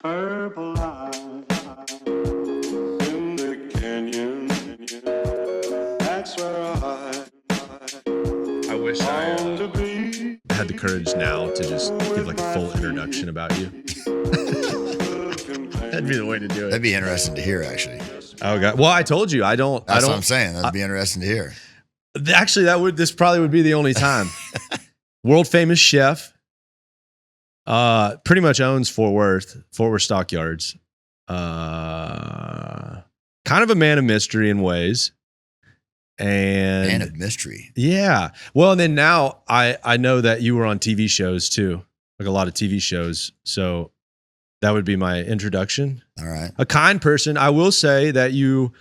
Purple eye in the canyon. That's where I wish I want to be. had the courage now to just give like a full introduction about you. That'd be the way to do That'd it. be interesting to hear, actually. Oh God! Well, I told you I don't. That's what I'm saying. That'd be interesting to hear. Actually, this probably would be the only time. World famous chef. Pretty much owns Fort Worth Stockyards. Kind of a man of mystery in ways. And Man of mystery. yeah. Well, and then now I know that you were on TV shows too, like a lot of TV shows. So that would be my introduction. All right. A kind person. I will say that you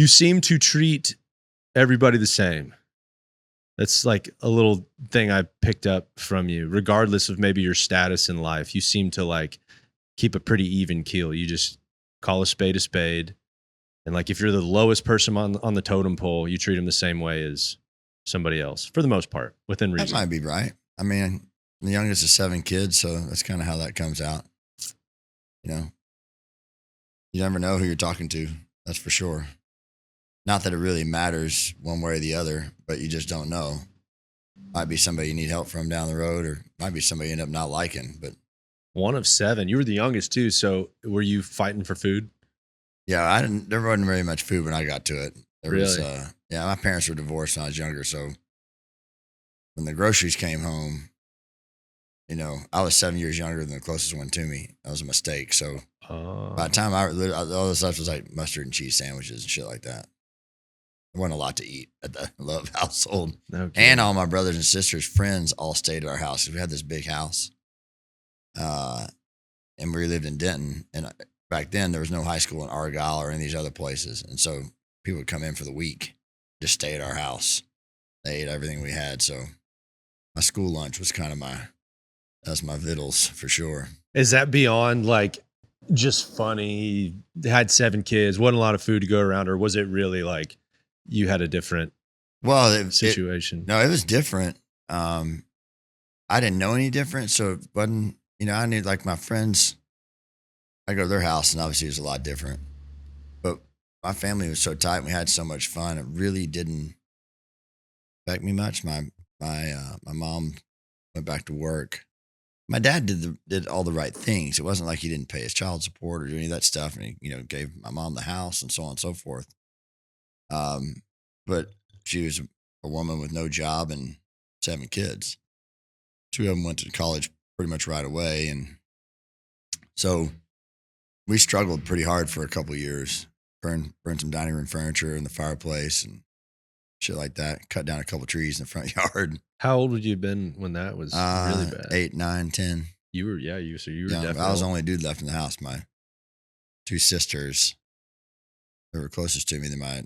seem to treat everybody the same. That's like a little thing I picked up from you, regardless of maybe your status in life. You seem to like keep a pretty even keel. You just call a spade. And like if you're the lowest person on the totem pole, you treat them the same way as somebody else, for the most part, within That reason. might be right. I mean, the youngest is 7 kids, so that's kind of how that comes out. You know, you never know who you're talking to. That's for sure. Not that it really matters one way or the other, but you just don't know. Might be somebody you need help from down the road, or might be somebody you end up not liking. But One of 7. You were the youngest too. So were you fighting for food? yeah, there wasn't very much food when I got to it. There was, Really? yeah, my parents were divorced when I was younger, so when the groceries came home, you know, I was 7 years younger than the closest one to me. That was a mistake. So by the time all the stuff was like mustard and cheese sandwiches and shit like that. There wasn't a lot to eat at the Love household. Okay. And all my brothers and sisters' friends all stayed at our house. We had this big house. And we lived in Denton. And back then, there was no high school in Argyle or any of these other places. And so people would come in for the week, just stay at our house. They ate everything we had. So my school lunch was kind of that's my vittles for sure. Is that beyond like just funny? Had 7 kids, wasn't a lot of food to go around, or was it really like you had a different Well, situation? No, it was different. I didn't know any different. So it wasn't, you know, I knew like my friends, I go to their house and obviously it was a lot different. But my family was so tight and we had so much fun. It really didn't affect me much. My mom went back to work. My dad did all the right things. It wasn't like he didn't pay his child support or do any of that stuff. And he, you know, gave my mom the house and so on and so forth. But she was a woman with no job and 7 kids. 2 of them went to college pretty much right away. And so we struggled pretty hard for a couple of years. Burned some dining room furniture in the fireplace and shit like that. Cut down a couple of trees in the front yard. How old would you have been when that was really bad? 8, 9, 10. You were, yeah. You were Yeah, definitely. I was the only dude left in the house. My 2 sisters, they were closest to me. Than my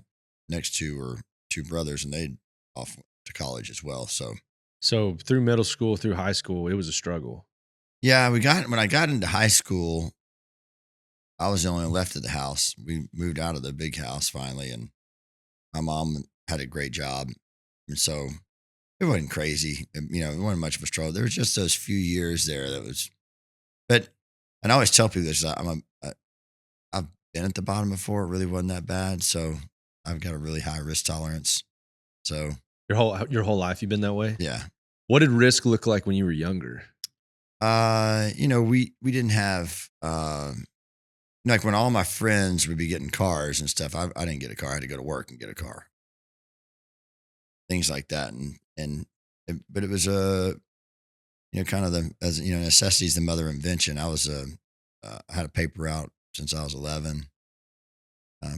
next 2 were 2 brothers, and they off to college as well. So through middle school, through high school, it was a struggle. Yeah, when I got into high school, I was the only one left at the house. We moved out of the big house finally, and my mom had a great job, and so it wasn't crazy. You know, it wasn't much of a struggle. There was just those few years there that was, and I always tell people this: I've been at the bottom before. It really wasn't that bad, so I've got a really high risk tolerance. So Your whole life, you've been that way. yeah. What did risk look like when you were younger? You know, we didn't have like when all my friends would be getting cars and stuff. I didn't get a car. I had to go to work and get a car. Things like that, but it was you know, kind of necessity is the mother of invention. I had a paper route since I was 11.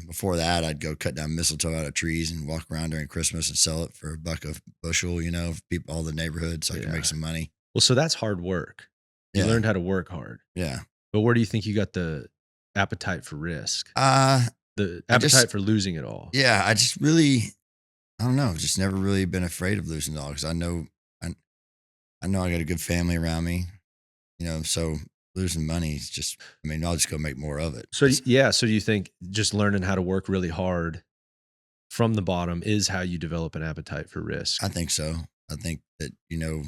Before that, I'd go cut down mistletoe out of trees and walk around during Christmas and sell it for $1 a bushel, you know, for all the neighborhood so I could make some money. Well, so that's hard work. You Yeah. learned how to work hard. Yeah. But where do you think you got the appetite for risk? The I just- appetite for losing it all? Yeah, I just really, I don't know, just never really been afraid of losing it all because I know I got a good family around me, you know, so losing money is just, I mean, I'll just go make more of it. So yeah, so do you think just learning how to work really hard from the bottom is how you develop an appetite for risk? I think so. I think that you know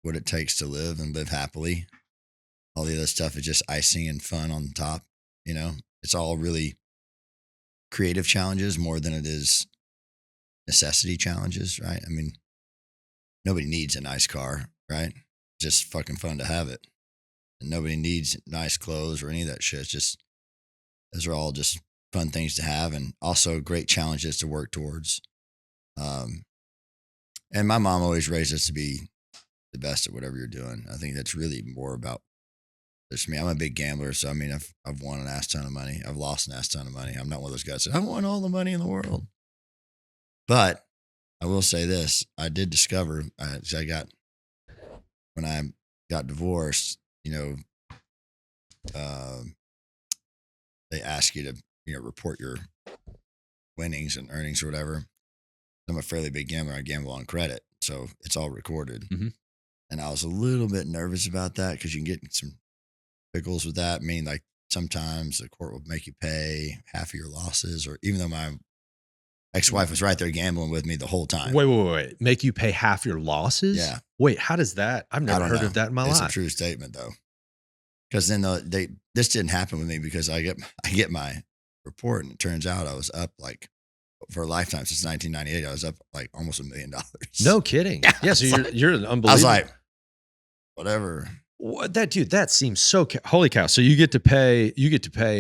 what it takes to live and live happily. All the other stuff is just icing and fun on top. You know, it's all really creative challenges more than it is necessity challenges, right? I mean, nobody needs a nice car, right? Just fucking fun to have it. And nobody needs nice clothes or any of that shit. It's just, those are all just fun things to have and also great challenges to work towards. And my mom always raised us to be the best at whatever you're doing. I think that's really more about this. Me, I'm a big gambler, so I mean, I've won an ass ton of money. I've lost an ass ton of money. I'm not one of those guys that I won all the money in the world. But I will say this: I did discover when I got divorced. You know, they ask you to report your winnings and earnings or whatever. I'm a fairly big gambler. I gamble on credit, so it's all recorded. Mm-hmm. And I was a little bit nervous about that because you can get some pickles with that. I mean, like sometimes the court will make you pay half of your losses, or even though my ex-wife was right there gambling with me the whole time. Wait. Make you pay half your losses? Yeah. Wait, how does that? I've never heard of that in my life. It's a true statement though. Because then this didn't happen with me because I get my report and it turns out I was up like for a lifetime since 1998. I was up like almost $1 million. No kidding. Yeah. So you're an unbelievable. I was like, whatever. What, that seems so holy cow. So you get to pay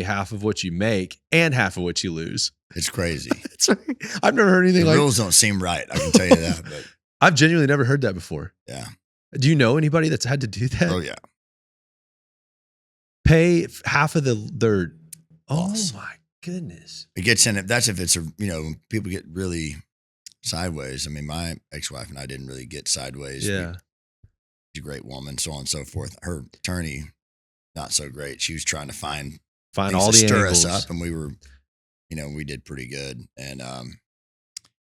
half of what you make and half of what you lose. It's crazy. I've never heard anything the like rules don't seem right. I can tell you that, but I've genuinely never heard that before. Yeah. Do you know anybody that's had to do that? Oh yeah. Pay half of their loss. Oh my goodness. It gets in it. That's if it's when people get really sideways. I mean, my ex-wife and I didn't really get sideways. Yeah. She's a great woman, so on and so forth. Her attorney, not so great. She was trying to find all the stir angles. us up, and we were, we did pretty good. And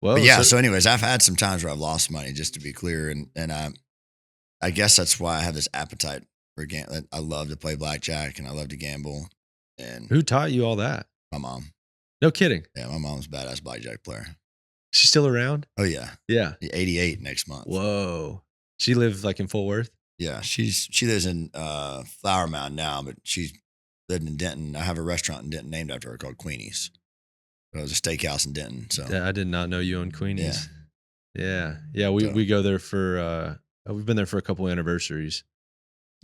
well, but yeah. So anyways, I've had some times where I've lost money, just to be clear, and I guess that's why I have this appetite for gambling. I love to play blackjack, and I love to gamble. And who taught you all that? My mom. No kidding. Yeah, my mom's a badass blackjack player. She's still around? Oh yeah. Yeah. 88 next month. Whoa. She lives like in Fort Worth? Yeah, she lives in Flower Mound now, but she's lived in Denton. I have a restaurant in Denton named after her called Queenie's. It was a steakhouse in Denton. So yeah, I did not know you owned Queenie's. Yeah. We go there for we've been there for a couple anniversaries.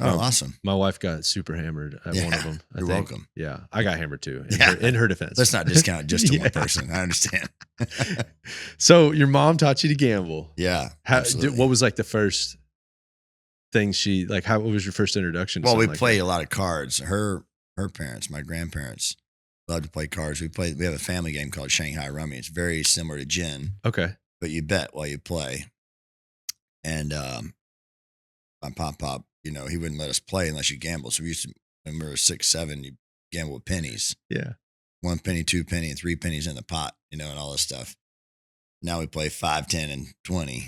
Oh, awesome. My wife got super hammered at one of them. You're welcome. Yeah, I got hammered too. In her defense. Let's not discount just to one person. I understand. So your mom taught you to gamble. Yeah. What was like the first thing what was your first introduction to Well, we like played a lot of cards. Her parents, my grandparents, loved to play cards. We have a family game called Shanghai Rummy. It's very similar to gin. Okay. But you bet while you play. And my pop, he wouldn't let us play unless you gambled. So we used to, when we were 6, 7, you gamble with pennies. Yeah. 1 penny, 2 penny, and 3 pennies in the pot, and all this stuff. Now we play 5, 10, and 20,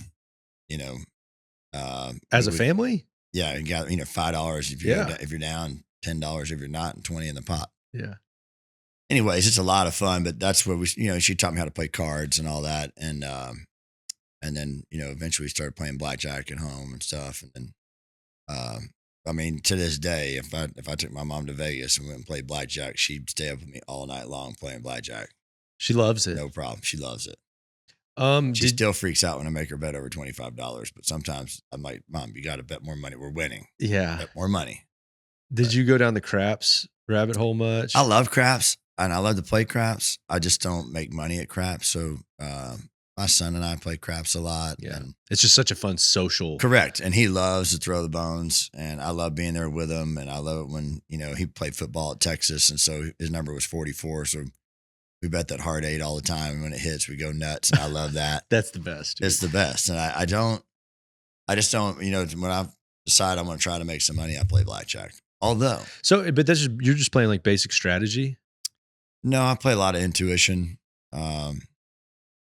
As a family? Yeah. You got, $5 if you're down, $10 if you're not, and 20 in the pot. Yeah. Anyways, it's a lot of fun, but that's where she taught me how to play cards and all that. And then, eventually we started playing blackjack at home and stuff. And then, I mean, to this day, if I took my mom to Vegas and went and played blackjack, she'd stay up with me all night long playing blackjack. She loves it. No problem. She loves it. She still freaks out when I make her bet over $25, but sometimes I'm like, Mom, you got to bet more money. We're winning. Yeah. Bet more money. Did you go down the craps rabbit hole much? I love craps and I love to play craps. I just don't make money at craps. So, my son and I play craps a lot. Yeah. And it's just such a fun social. Correct. And he loves to throw the bones and I love being there with him. And I love it when, he played football at Texas. And so his number was 44. So we bet that hard 8 all the time. And when it hits, we go nuts. And I love that. That's the best. Dude. It's the best. And I just don't, when I decide I'm going to try to make some money, I play blackjack. Although. So, but you're just playing like basic strategy? No, I play a lot of intuition.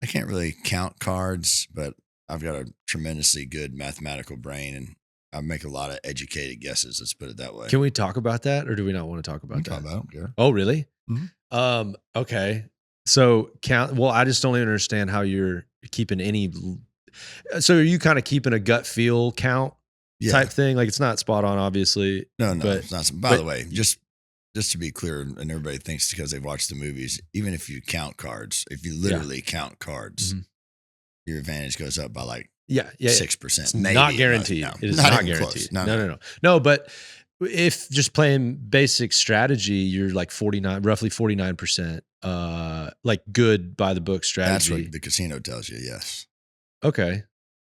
I can't really count cards, but I've got a tremendously good mathematical brain and I make a lot of educated guesses. Let's put it that way. Can we talk about that or do we not want to talk about that? Talk about it, I don't care. Oh, really? Mm-hmm. Okay. So I just don't even understand how you're keeping any. So are you kind of keeping a gut feel count type thing. Like it's not spot on, obviously. No, but, it's not. By the way, just to be clear, and everybody thinks because they've watched the movies, even if you count cards, if you literally count cards, your advantage goes up by like 6%. It's not guaranteed. No, it is not guaranteed. No, but if just playing basic strategy, you're like roughly 49%, like good by the book strategy. That's what the casino tells you. Yes. Okay.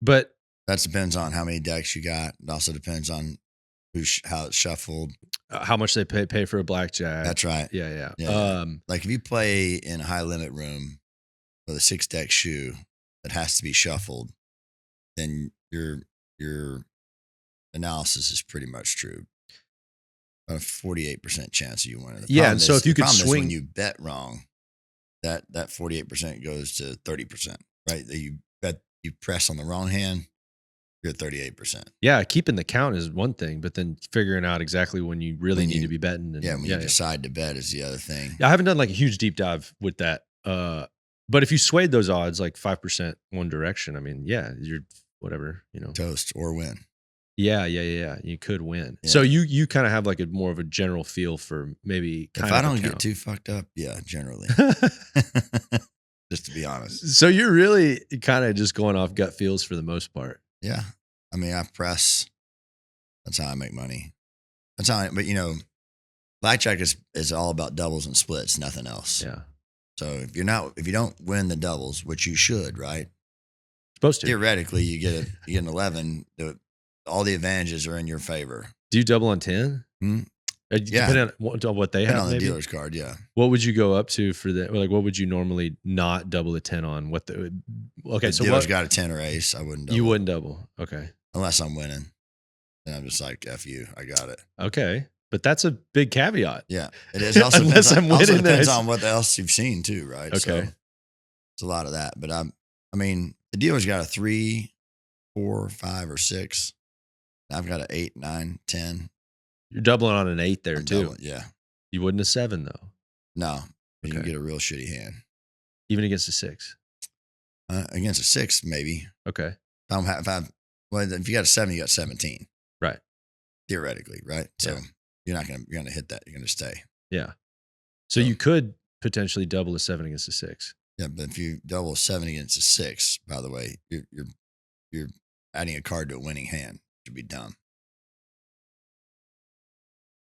But that depends on how many decks you got. It also depends on how it's shuffled. How much they pay for a blackjack. That's right. Yeah. Like if you play in a high limit room with a 6-deck shoe that has to be shuffled, then your analysis is pretty much true. A 48% chance of you winning. And so if you could swing, when you bet wrong, that 48% goes to 30%. Right? You press on the wrong hand, you're at 38%. Yeah, keeping the count is one thing, but then figuring out exactly when you really need to be betting. And, when you decide to bet is the other thing. Yeah, I haven't done like a huge deep dive with that. But if you swayed those odds like 5% one direction, I mean, you're whatever, toast or win. Yeah. You could win. Yeah. So you kind of have like a more of a general feel for maybe. If I don't get too fucked up, generally. Just to be honest. So you're really kind of just going off gut feels for the most part. Yeah. I mean, I press. That's how I make money. But blackjack is all about doubles and splits, nothing else. Yeah. So if you don't win the doubles, which you should, right? Supposed to. Theoretically, you get an 11. All the advantages are in your favor. Do you double on 10? Depending on what they have. On the dealer's card, yeah. What would you go up to for that? Like, what would you normally not double a 10 on? Okay, so dealer's got a 10 or ace. I wouldn't double. You wouldn't double. Okay. Unless I'm winning. Then I'm just like, F you. I got it. Okay. But that's a big caveat. Yeah, it is. Also Unless I'm winning. Also depends on what else you've seen too, right? Okay. So it's a lot of that. But I mean, the dealer's got a 3, 4, 5, or 6. I've got an 8, 9, 10. You're doubling on an 8 there too. Yeah. You wouldn't a 7 though. No. You can get a real shitty hand. Even against a 6. Against a 6, maybe. Okay. If you got a 7, you got 17. Right. Theoretically, right? So you're gonna hit that. You're gonna stay. Yeah. So you could potentially double a 7 against a 6. Yeah, but if you double a 7 against a 6, by the way, you're adding a card to a winning hand. To be dumb.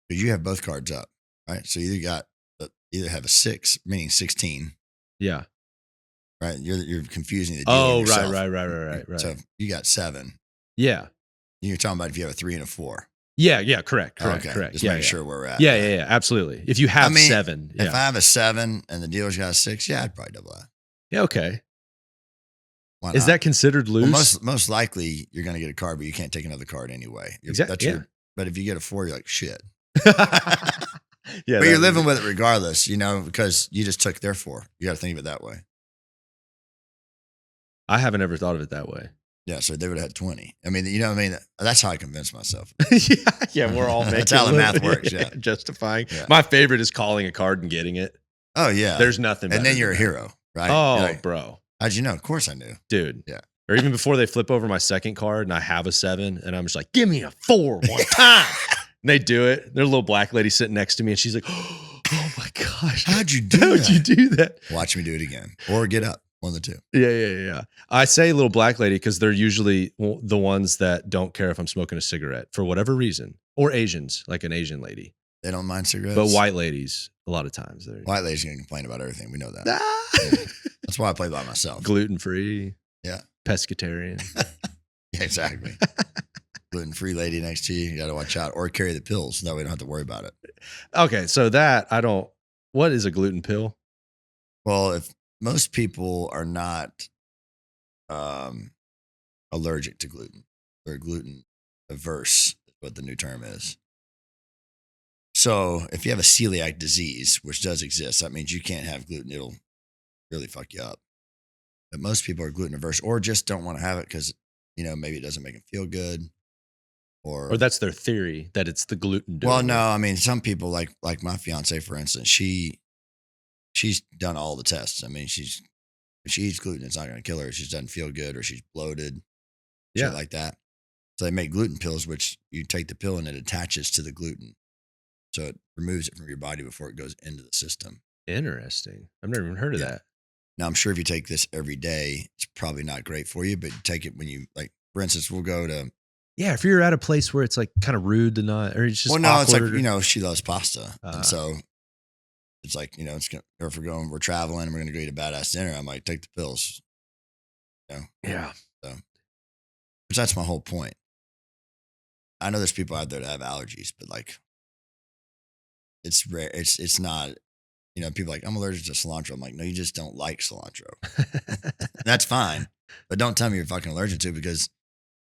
Because you have both cards up, right? So you either have a 6, meaning 16. Yeah. Right. You're confusing the deal. Oh, right. So you got 7. Yeah. You're talking about if you have a 3 and a 4. Yeah. Correct. Just make sure where we're at. Yeah. Absolutely. If you have 7. If I have a 7 and the dealer's got a 6, I'd probably double that. Yeah. Okay. Is that considered loose? Well, most likely you're going to get a card, but you can't take another card anyway. Exactly. But if you get a 4, you're like, shit. But you're living with it regardless, because you just took their 4. You got to think of it that way. I haven't ever thought of it that way. Yeah, so they would have had 20. I mean, that's how I convince myself. Yeah, we're all making that's how the math works. Yeah, justifying. Yeah. My favorite is calling a card and getting it. Oh yeah, there's nothing. And then you're a hero, right? Oh, bro. How'd you know? Of course I knew. Dude. Yeah. Or even before they flip over my second card and I have a 7 and I'm just like, give me a 4 one time. And they do it. There's a little black lady sitting next to me and she's like, oh my gosh. How'd you do that? Watch me do it again. Or get up. One of the two. Yeah. I say little black lady because they're usually the ones that don't care if I'm smoking a cigarette for whatever reason. Or Asians, like an Asian lady. They don't mind cigarettes. But white ladies, a lot of times. White ladies are going to complain about everything. We know that. Yeah. That's why I play by myself. Gluten-free. Yeah. Pescatarian. Yeah, exactly. Gluten-free lady next to you got to watch out. Or carry the pills so that we don't have to worry about it. Okay, so what is a gluten pill? Well, if most people are not allergic to gluten, or gluten averse is what the new term is. So if you have a celiac disease, which does exist, that means you can't have gluten. It'll really fuck you up. But most people are gluten averse or just don't want to have it because, maybe it doesn't make them feel good. Or that's their theory that it's the gluten. Well, no, I mean, some people like my fiance, for instance, she's done all the tests. I mean, if she eats gluten, it's not going to kill her. She doesn't feel good or she's bloated, shit like that. So they make gluten pills, which you take the pill and it attaches to the gluten. So it removes it from your body before it goes into the system. Interesting. I've never even heard of that. Now, I'm sure if you take this every day, it's probably not great for you, but you take it when you, like, for instance, we'll go to. Yeah, if you're at a place where it's like kind of rude to not, or it's just Well, no, it's like, awkward. she loves pasta. And so it's like, or if we're traveling and we're going to go eat a badass dinner, I might take the pills. Yeah. So, which that's my whole point. I know there's people out there that have allergies, but like, it's rare. It's not, people are like, I'm allergic to cilantro. I'm like, no, you just don't like cilantro. That's fine. But don't tell me you're fucking allergic to it, because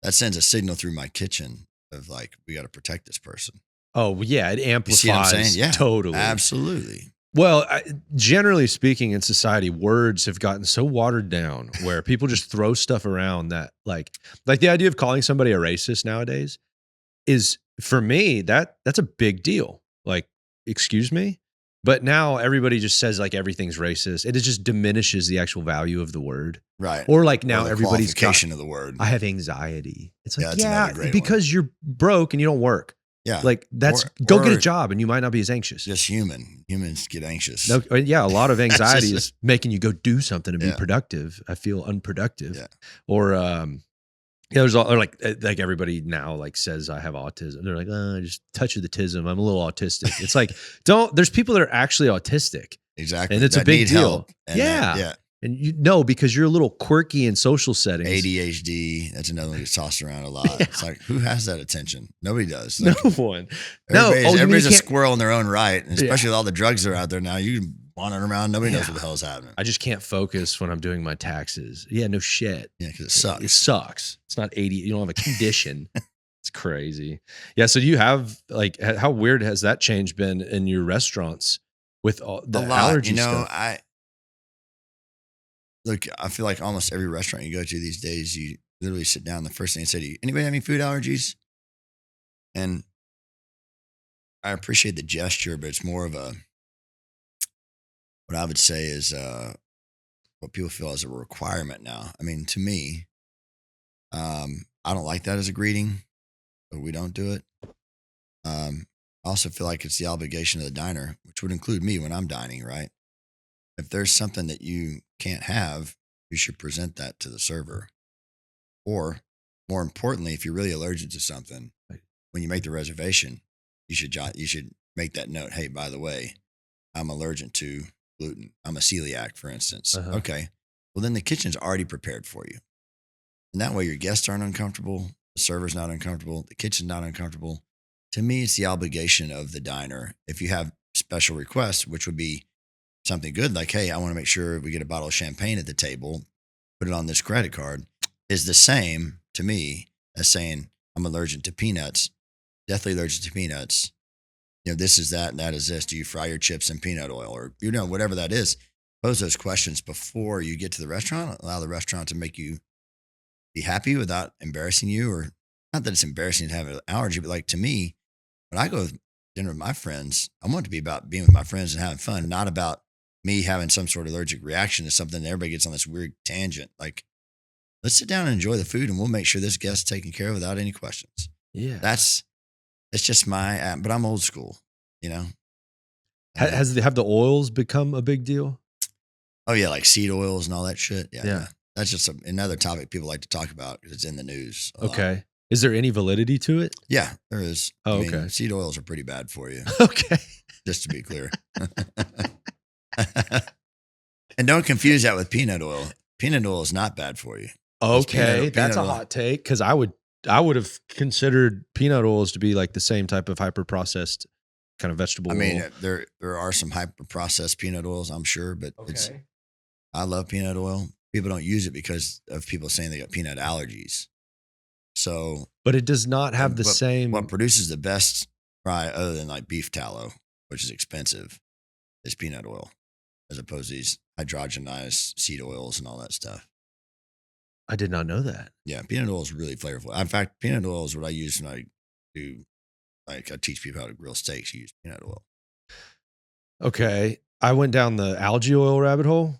that sends a signal through my kitchen of like, we got to protect this person. Oh, yeah. It amplifies. You see what I'm saying? Yeah. Totally. Absolutely. Well, generally speaking, in society, words have gotten so watered down where people just throw stuff around that, like the idea of calling somebody a racist nowadays is, for me, that's a big deal. Like, excuse me? But now everybody just says like everything's racist. It just diminishes the actual value of the word. Right. Or like now the everybody's qualification of the word. I have anxiety. It's like, that's another great because you're broke and you don't work. Yeah. Like go get a job and you might not be as anxious. Just human. Humans get anxious. No, yeah, a lot of anxiety is making you go do something and be productive. I feel unproductive. Yeah. Or there's all, or like everybody now like says I have autism. They're like, just touch of the tism. I'm a little autistic. It's like, there's people that are actually autistic. Exactly. And it's a big deal. Yeah. Yeah. And because you're a little quirky in social settings. ADHD, that's another one that gets tossed around a lot. Yeah. It's like, who has that attention? Nobody does. Like, no one. Everybody's a squirrel in their own right. And especially with all the drugs that are out there now, you wandering around, nobody knows what the hell is happening. I just can't focus when I'm doing my taxes. Yeah, no shit. Yeah, because it sucks. It sucks. It's not 80. You don't have a condition. It's crazy. Yeah, so do you have, like, how weird has that change been in your restaurants with all the allergy stuff? I feel like almost every restaurant you go to these days, you literally sit down. The first thing they say to you, anybody have any food allergies? And I appreciate the gesture, but it's more of what I would say is what people feel as a requirement now. I mean, to me, I don't like that as a greeting, but we don't do it. I also feel like it's the obligation of the diner, which would include me when I'm dining, right? If there's something that you can't have, you should present that to the server. Or more importantly, if you're really allergic to something, when you make the reservation, you should make that note. Hey, by the way, I'm allergic to gluten. I'm a celiac, for instance. Uh-huh. Okay. Well, then the kitchen's already prepared for you. And that way your guests aren't uncomfortable. The server's not uncomfortable. The kitchen's not uncomfortable. To me, it's the obligation of the diner. If you have special requests, which would be something good, like, hey, I want to make sure we get a bottle of champagne at the table, put it on this credit card, is the same to me as saying I'm allergic to peanuts, deathly allergic to peanuts. This is that and that is this. Do you fry your chips in peanut oil or, whatever that is? Pose those questions before you get to the restaurant. Allow the restaurant to make you be happy without embarrassing you, or not that it's embarrassing to have an allergy, but like to me, when I go to dinner with my friends, I want it to be about being with my friends and having fun, not about me having some sort of allergic reaction to something. Everybody gets on this weird tangent. Like, let's sit down and enjoy the food, and we'll make sure this guest's taken care of without any questions. Yeah. It's just but I'm old school, Have the oils become a big deal? Oh yeah. Like seed oils and all that shit. Yeah. Yeah. That's just another topic people like to talk about because it's in the news. Okay. Is there any validity to it? Yeah, there is. Oh, okay. Seed oils are pretty bad for you. Okay. Just to be clear. And don't confuse that with peanut oil. Peanut oil is not bad for you. Okay, that's a hot take, because I would have considered peanut oils to be like the same type of hyper processed kind of vegetable oil. There are some hyper processed peanut oils, I'm sure, but I love peanut oil. People don't use it because of people saying they got peanut allergies. So, but it does not have the same. What produces the best fry, other than like beef tallow, which is expensive, is peanut oil, as opposed to these hydrogenized seed oils and all that stuff. I did not know that. Yeah, peanut oil is really flavorful. In fact, peanut oil is what I use when I do, like, I teach people how to grill steaks. You use peanut oil. Okay, I went down the algae oil rabbit hole,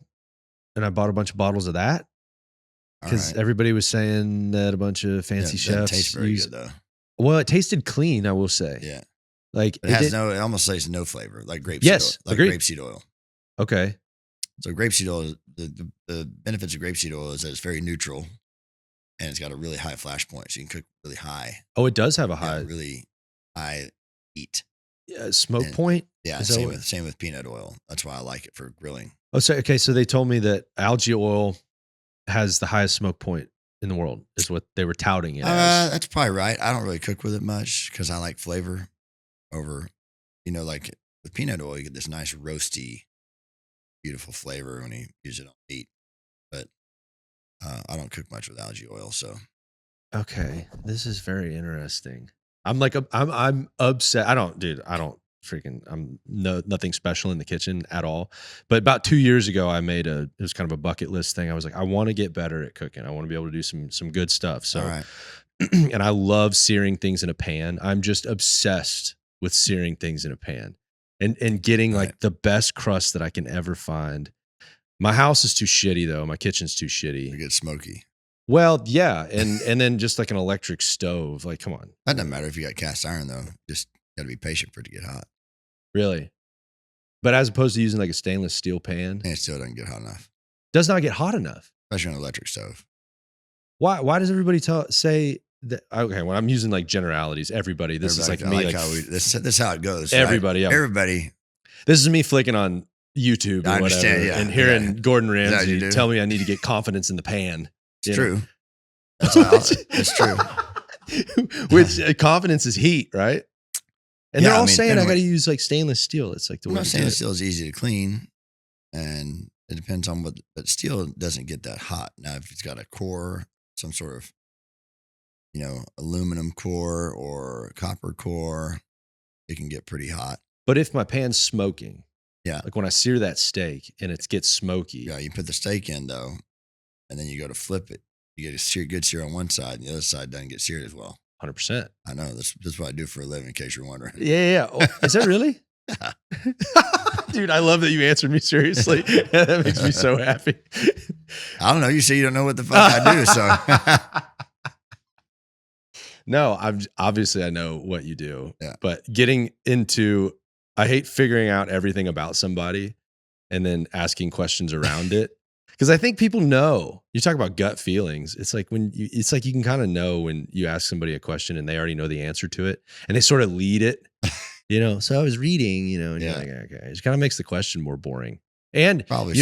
and I bought a bunch of bottles of that. because everybody was saying that a bunch of fancy chefs tastes very good though. Well, it tasted clean, I will say. Yeah. Like it has it almost tastes no flavor, like grapeseed yes, oil. Like agreed. grapeseed oil. Okay. So grapeseed oil, the benefits of grapeseed oil is that it's very neutral and it's got a really high flash point. So you can cook really high. Oh, it does have a high. Really high heat. Smoke point? Yeah, same with peanut oil. That's why I like it for grilling. Oh, so okay. So they told me that algae oil has the highest smoke point in the world, is what they were touting it as. That's probably right. I don't really cook with it much because I like flavor over, like with peanut oil, you get this nice roasty, beautiful flavor when you use it on meat. But I don't cook much with algae oil, so. Okay, this is very interesting. I'm upset. I'm nothing special in the kitchen at all. But about 2 years ago, it was kind of a bucket list thing. I was like, I want to get better at cooking. I want to be able to do some good stuff. So, and I love searing things in a pan. I'm just obsessed with searing things in a pan and getting like the best crust that I can ever find. My house is too shitty though. My kitchen's too shitty. It gets smoky. Well, yeah, and then just like an electric stove. Like, come on. That doesn't matter if you got cast iron though. Just got to be patient for it to get hot. Really? But as opposed to using like a stainless steel pan, and it still doesn't get hot enough. Does not get hot enough, especially on an electric stove. Why does everybody say that? Okay, when I'm using like generalities, everybody. This is like me. This is how it goes. Everybody, right? Everybody. This is me flicking on YouTube or whatever, yeah, and hearing Gordon Ramsay tell me I need to get confidence in the pan. It's true. It's true. Which confidence is heat, right? And they're all saying I got to use like stainless steel. It's like the way stainless steel is easy to clean, and it depends on but steel doesn't get that hot. Now, if it's got a core, some sort of, aluminum core or copper core, it can get pretty hot. But if my pan's smoking, yeah, like when I sear that steak and it gets smoky, yeah, you put the steak in though, and then you go to flip it. You get a good sear on one side, and the other side doesn't get seared as well. 100%. I know. That's what I do for a living, in case you're wondering. Yeah. Oh, is that really? Dude, I love that you answered me seriously. That makes me so happy. I don't know. You say you don't know what the fuck I do, so. No, obviously I know what you do. Yeah. But I hate figuring out everything about somebody and then asking questions around it. Because I think people know. You talk about gut feelings. It's like you can kind of know when you ask somebody a question and they already know the answer to it, and they sort of lead it. So I was reading, and you're like, okay, it just kind of makes the question more boring. And probably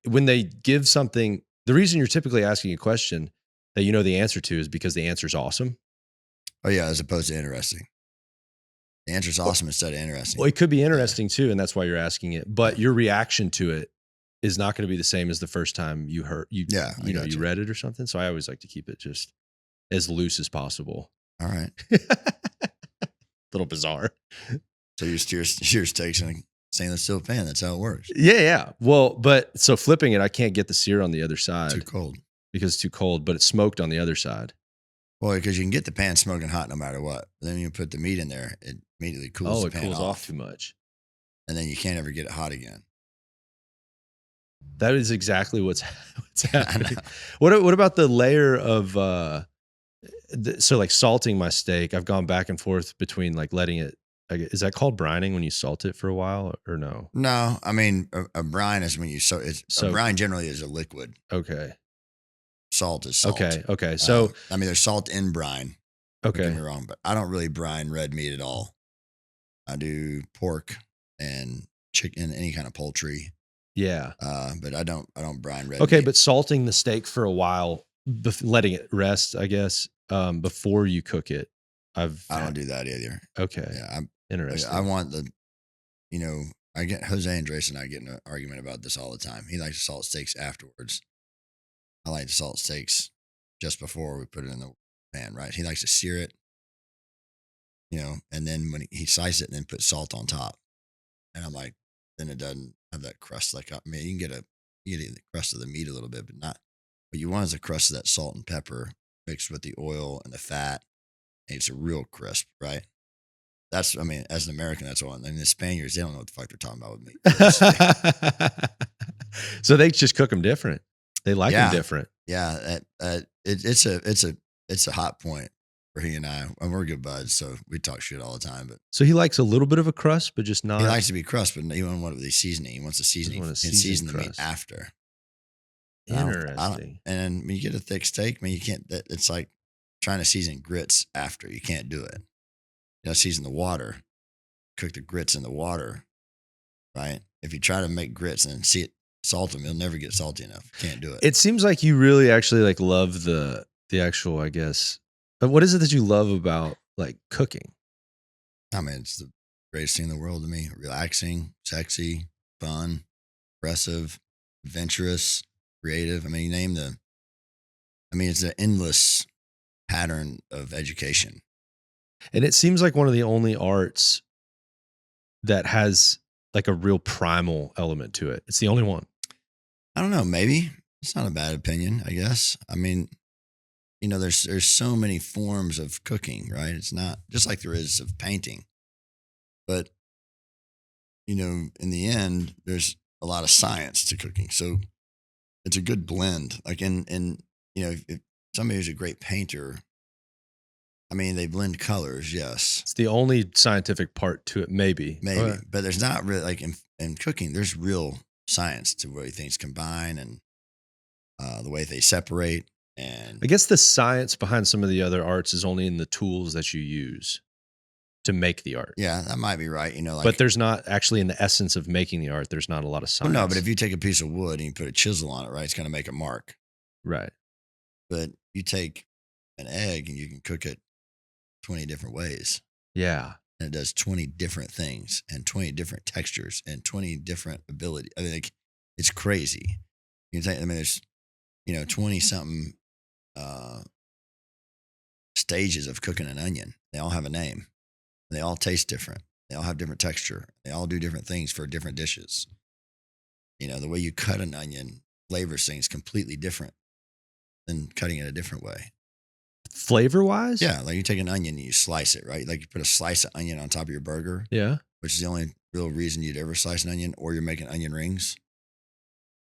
when they give something, the reason you're typically asking a question that you know the answer to is because the answer's awesome. Oh yeah, as opposed to interesting. The answer's awesome instead of interesting. Well, it could be interesting too, and that's why you're asking it. But your reaction to it is not going to be the same as the first time you heard you read it or something. So I always like to keep it just as loose as possible. All right. Little bizarre. So you steer steaks in a stainless steel pan. That's how it works. Yeah. Well, but so flipping it, I can't get the sear on the other side. Too cold. Because it's too cold, but it's smoked on the other side. Well, because you can get the pan smoking hot no matter what. But then you put the meat in there, it immediately cools the pan off. Oh, it cools off too much. And then you can't ever get it hot again. That is exactly what's happening. What about the layer of so like salting my steak? I've gone back and forth between like letting it. Is that called brining when you salt it for a while or no? No, I mean a brine is when you a brine generally is a liquid. Okay. Salt is salt. Okay. So there's salt in brine. Okay. Don't get me wrong, but I don't really brine red meat at all. I do pork and chicken, any kind of poultry. Yeah. But I don't brine red. Okay, meat. but salting the steak for a while, letting it rest, I guess, before you cook it. I don't do that either. Okay. Yeah, I'm interesting. I want I get Jose Andres and I get in an argument about this all the time. He likes to salt steaks afterwards. I like to salt steaks just before we put it in the pan, right? He likes to sear it, and then when he slices it and then put salt on top. And I'm like, then it doesn't have that crust. Like, I mean, you can get the crust of the meat a little bit, but not. What you want is the crust of that salt and pepper mixed with the oil and the fat. And it's a real crisp, right? As an American, that's all. And the Spaniards, they don't know what the fuck they're talking about with meat. So they just cook them different. They like Yeah. them different. Yeah, it's a hot point for he and I. And we're good buds, so we talk shit all the time. But So he likes a little bit of a crust, but just not. he likes to be crust, but he won't want the seasoning. He wants the seasoning want a and seasoned season the meat crust. after. Interesting. And when you get a thick steak, man, you can't. It's like trying to season grits after. You can't do it. You know, season the water, cook the grits in the water, right? If you try to make grits and salt them, you'll never get salty enough. You can't do it. It seems like you really actually like love the actual, I guess. But what is it that you love about like cooking? I mean, it's the greatest thing in the world to me. Relaxing, sexy, fun, aggressive, adventurous, creative. I mean, you name it's an endless pattern of education. And it seems like one of the only arts that has like a real primal element to it. It's the only one. I don't know. Maybe it's not a bad opinion, I guess. I mean, you know, there's so many forms of cooking, right? It's not just like there is of painting, but you know, in the end, there's a lot of science to cooking. So it's a good blend. Like in you know, if somebody who's a great painter, I mean, they blend colors, yes. It's the only scientific part to it, maybe. But there's not really like in cooking, there's real science to the way things combine and the way they separate. And I guess the science behind some of the other arts is only in the tools that you use to make the art. yeah, that might be right. You know, like, But there's not actually in the essence of making the art, there's not a lot of well, science. no, but if you take a piece of wood and you put a chisel on it, right, it's going to make a mark. Right. But you take an egg and you can cook it 20 different ways. Yeah. And it does 20 different things and 20 different textures and 20 different ability. I mean, like, it's crazy. You can take, I mean, there's, you know, 20 something stages of cooking an onion. They all have a name. They all taste different. They all have different texture. They all do different things for different dishes. You know, the way you cut an onion flavors things completely different than cutting it a different way. Flavor wise? Yeah, like you take an onion and you slice it, right? Like you put a slice of onion on top of your burger, Yeah. which is the only real reason you'd ever slice an onion, or you're making onion rings.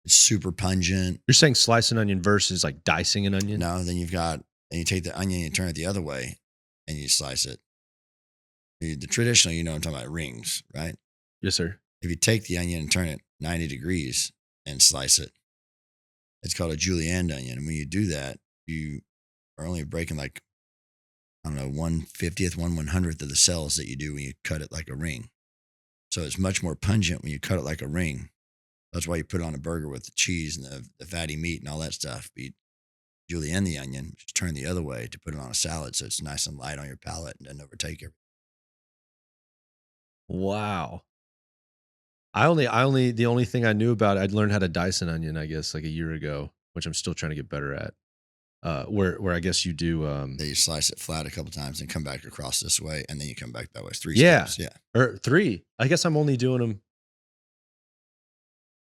It's super pungent. You're saying slice an onion versus like dicing an onion? No, then you take the onion and you turn it the other way and you slice it. The traditional, you know, I'm talking about rings, right? Yes, sir. If you take the onion and turn it 90 degrees and slice it, it's called a julienne onion. And when you do that, you are only breaking like, I don't know, 1/50th, 1/100th of the cells that you do when you cut it like a ring. So it's much more pungent when you cut it like a ring. That's why you put it on a burger with the cheese and the fatty meat and all that stuff. But you julienne the onion, just turn the other way to put it on a salad so it's nice and light on your palate and doesn't overtake everything. Wow. The only thing I knew about it, I'd learned how to dice an onion, I guess, like a year ago, which I'm still trying to get better at. Where I guess you do Then you slice it flat a couple times and come back across this way, and then you come back that way. 3 Yeah. steps. Yeah. or 3. I guess I'm only doing them.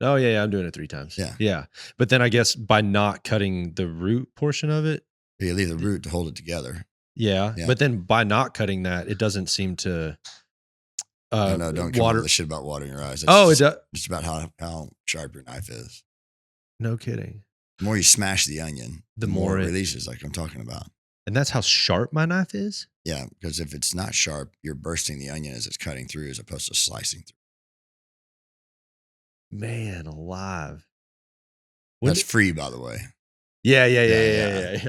Oh yeah, I'm doing it 3 times. Yeah. Yeah. But then I guess by not cutting the root portion of it. You leave the root to hold it together. Yeah. Yeah. But then by not cutting that, it doesn't seem to No, don't come water. up with the shit about water in your eyes. It does. Just about how sharp your knife is. No kidding. The more you smash the onion, The the more more it it- releases, like I'm talking about. And that's how sharp my knife is? Yeah, because if it's not sharp, you're bursting the onion as it's cutting through as opposed to slicing through. Man alive. That's free, by the way. Yeah. Yeah.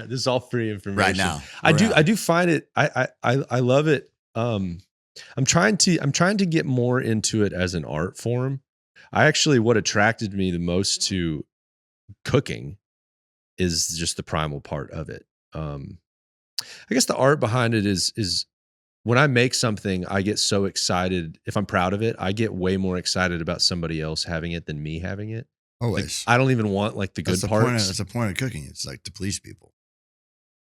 This is all free information. Right now. I We're out. do find it. I love it. I'm trying to get more into it as an art form. What attracted me the most to cooking is just the primal part of it. I guess the art behind it is when I make something, I get so excited. If I'm proud of it, I get way more excited about somebody else having it than me having it. Like, Always. I don't even want like the good parts. That's the point of cooking. It's like to please people.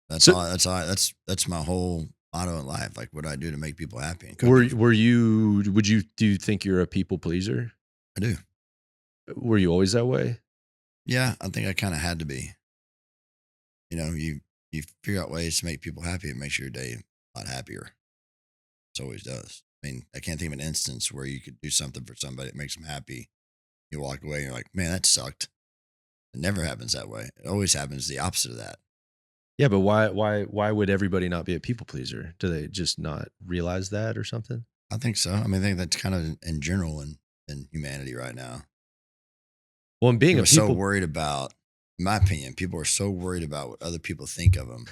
That's So- all. That's my whole motto in life. Like, what do I do to make people happy? And Do you think you're a people pleaser? I do. Were you always that way? Yeah, I think I kind of had to be. You know, you figure out ways to make people happy. It makes your day a lot happier. It always does. I mean, I can't think of an instance where you could do something for somebody that makes them happy. You walk away and you're like, man, that sucked. It never happens that way. It always happens the opposite of that. Yeah, but why would everybody not be a people pleaser? Do they just not realize that or something? I think so. I mean, I think that's kind of in general in humanity right now. Well, and being People a are so people, worried about, in my opinion, people are so worried about what other people think of them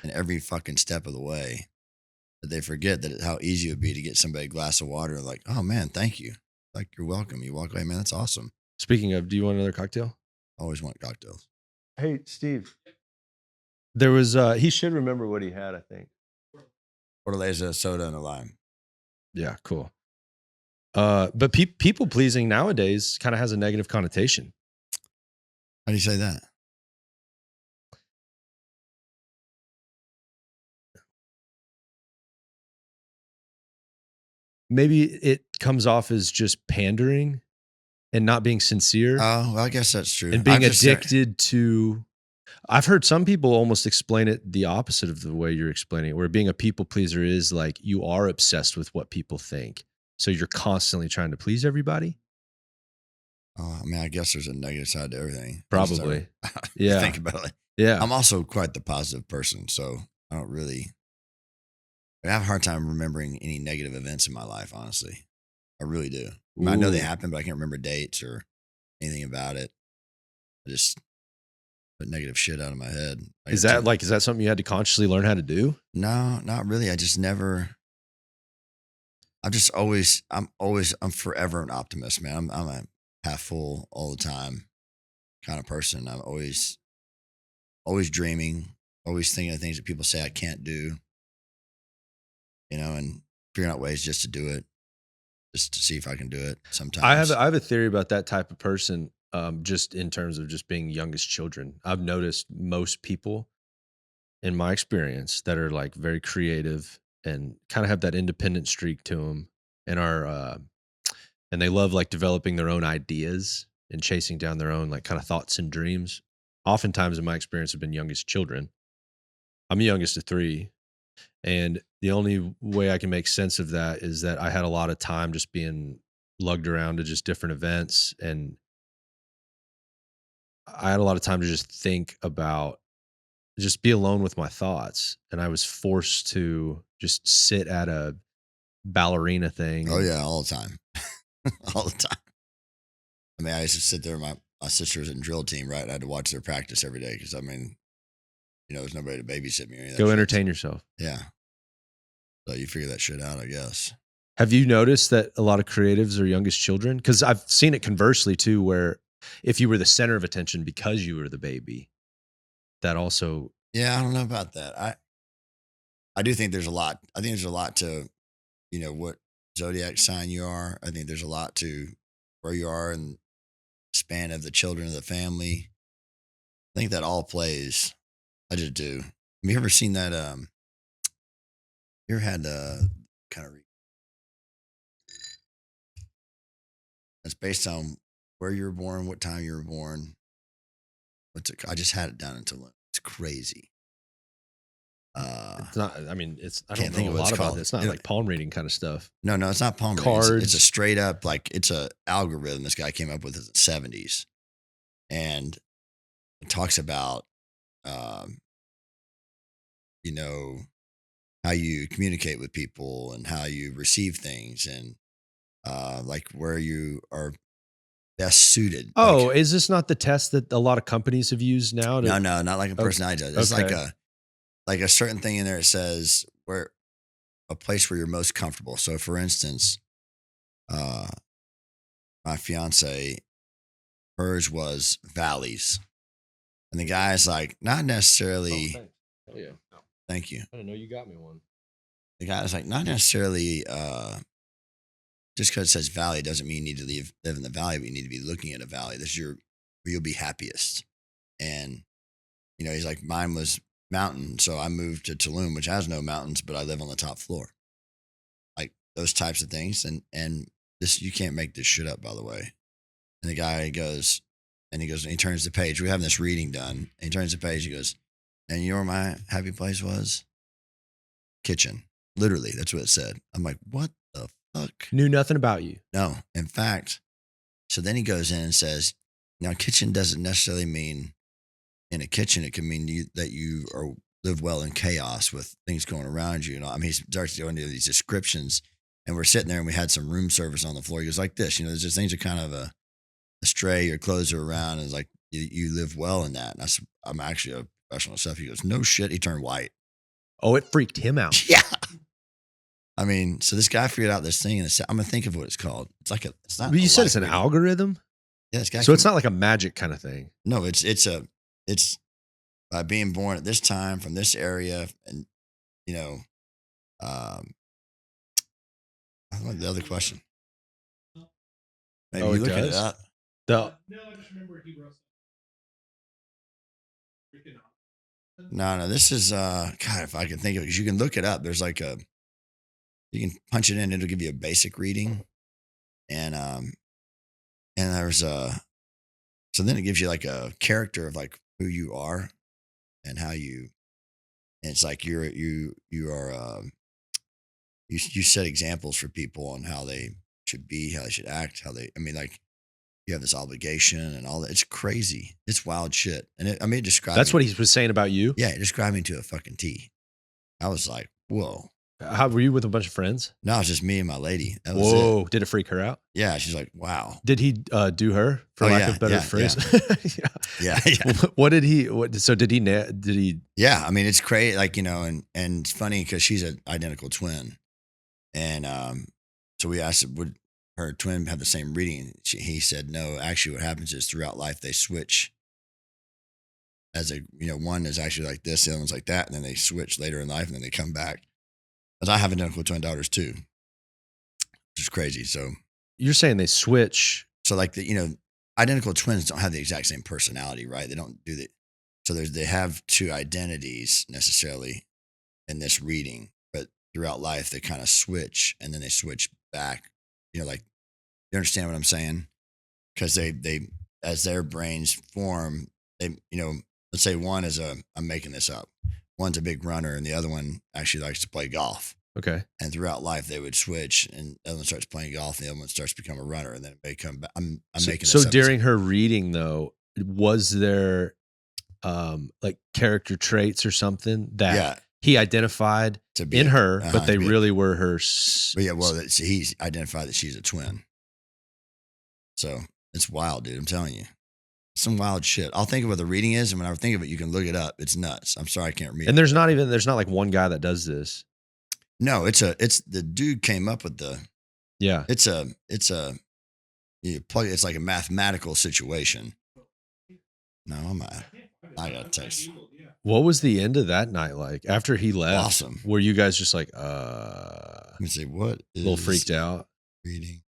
in every fucking step of the way that they forget that how easy it would be to get somebody a glass of water and like, oh man, thank you. Like, you're welcome. You walk away, man, that's awesome. speaking of, do you want another cocktail? I always want cocktails. Hey, Steve. There was he should remember what he had, I think. Fortaleza, soda, and a lime. Yeah, cool. But people pleasing nowadays kind of has a negative connotation. How do you say that? Maybe it comes off as just pandering and not being sincere Oh, well, I guess that's true. and being I've just- addicted to. I've heard some people almost explain it the opposite of the way you're explaining it, where being a people pleaser is like you are obsessed with what people think. So you're constantly trying to please everybody. Oh, I mean, I guess there's a negative side to everything. Probably. Yeah. Yeah. Think about it. Yeah. I'm also quite the positive person, so I don't really. I have a hard time remembering any negative events in my life. Honestly, I really do. I mean, I know they Ooh. happened, but I can't remember dates or anything about it. I just put negative shit out of my head. Is that something you had to consciously learn how to do? No, not really. I just never. I'm forever an optimist, man. I'm a half full all the time kind of person. I'm always dreaming, always thinking of things that people say I can't do, and figuring out ways just to do it, just to see if I can do it sometimes. I have a theory about that type of person, just in terms of just being youngest children. I've noticed most people in my experience that are like very creative and kind of have that independent streak to them and are and they love like developing their own ideas and chasing down their own like kind of thoughts and dreams. Oftentimes in my experience have been youngest children. I'm the youngest of 3. And the only way I can make sense of that is that I had a lot of time just being lugged around to just different events. And I had a lot of time to just think about, just be alone with my thoughts. And I was forced to just sit at a ballerina thing. Oh yeah, all the time, all the time. I mean, I used to sit there. My sister was in drill team, right? I had to watch their practice every day because I mean, there's nobody to babysit me or anything. Go entertain yourself. Yeah. So you figure that shit out, I guess. Have you noticed that a lot of creatives are youngest children? Because I've seen it conversely too, where if you were the center of attention because you were the baby, that also. Yeah, I don't know about that. I do think there's a lot. I think there's a lot to, what zodiac sign you are. I think there's a lot to where you are in the span of the children of the family. I think that all plays. I just do. Have you ever seen that? You ever had kind of. It's based on where you were born, what time you were born. I just had it down in Tulum. It's crazy. It's not. I mean, I Can't don't think know of a what it's lot about called. it. It's not like palm reading kind of stuff. No, it's not palm reading. Cards. It's a straight up it's a algorithm this guy came up with in the 70s, and it talks about, how you communicate with people and how you receive things and like where you are best suited. Oh, is this not the test that a lot of companies have used now? No, not like a personality test. It's like a certain thing in there. It says where a place where you're most comfortable. So, for instance, my fiance, hers was valleys, and the guy's like not necessarily. Oh yeah. Thank you. I didn't know you got me one. The guy's like not necessarily. Just because it says valley doesn't mean you need to live in the valley, but you need to be looking at a valley. This is where you'll be happiest. And, he's like, mine was mountain. So I moved to Tulum, which has no mountains, but I live on the top floor. Like those types of things. And this, you can't make this shit up, by the way. And the guy goes, and he turns the page. We're having this reading done. And he turns the page. He goes, and you know where my happy place was? Kitchen. Literally, that's what it said. I'm like, what the fuck? Knew nothing about you. No. In fact, so then he goes in and says, Now, kitchen doesn't necessarily mean in a kitchen. It can mean that you live well in chaos with things going around you. I mean, he starts going into these descriptions, and we're sitting there, and we had some room service on the floor. He goes like this, there's just things are kind of astray. Your clothes are around, and it's like you live well in that. And I said, I'm actually a professional stuff. He goes, no shit. He turned white. Oh, it freaked him out. Yeah. I mean, so this guy figured out this thing, and I'm gonna think of what it's called. It's like it's not. But you said it's an reading. algorithm. Yeah, this guy. So it's not like a magic kind of thing. No, it's by being born at this time from this area, and I like the other question. Maybe Oh, you it look it does? up. The No, I just remember he wrote freaking awesome. No, this is God, if I can think of it, because you can look it up. There's like you can punch it in, it'll give you a basic reading. And there's so then it gives you like a character of like who you are and how you, and it's like you set examples for people on how they should be, how they should act, like you have this obligation and all that. It's crazy. It's wild shit. And it described that's me. what he was saying about you. Yeah, it described me to a fucking T. I was like, whoa. How were you with a bunch of friends? No, it's just me and my lady. That was Whoa! it. Did it freak her out? Yeah, she's like, wow. Did he do her for Oh, lack yeah, of better yeah, phrase? Yeah. Yeah. What did he? So did he? Yeah, I mean, it's crazy, like, and it's funny because she's an identical twin. And so we asked, would her twin have the same reading? He said, no, actually what happens is throughout life, they switch as one is actually like this, the other one's like that. And then they switch later in life and then they come back. But I have identical twin daughters too, which is crazy. So You're saying they switch? So like identical twins don't have the exact same personality, right? They don't do that. So they have two identities necessarily in this reading, but throughout life they kind of switch and then they switch back. Like, you understand what I'm saying? Because they as their brains form, they let's say one is I'm making this up. One's a big runner and the other one actually likes to play golf. Okay. And throughout life, they would switch, and the other one starts playing golf, and the other one starts to become a runner, and then it may come back. I'm making this So up. during her reading, though, was there like character traits or something that he identified to be in her, but to they be really were her? But yeah, well, he's identified that she's a twin. So it's wild, dude. I'm telling you, some wild shit. I'll think of what the reading is, and when I think of it, you can look it up. It's nuts. I'm sorry, I can't read. And there's not like one guy that does this. No, it's the dude came up with the. Yeah. It's like a mathematical situation. No, I got a text. What was the end of that night like after he left? Awesome. Were you guys just like, Let me see, what a is little freaked out? reading?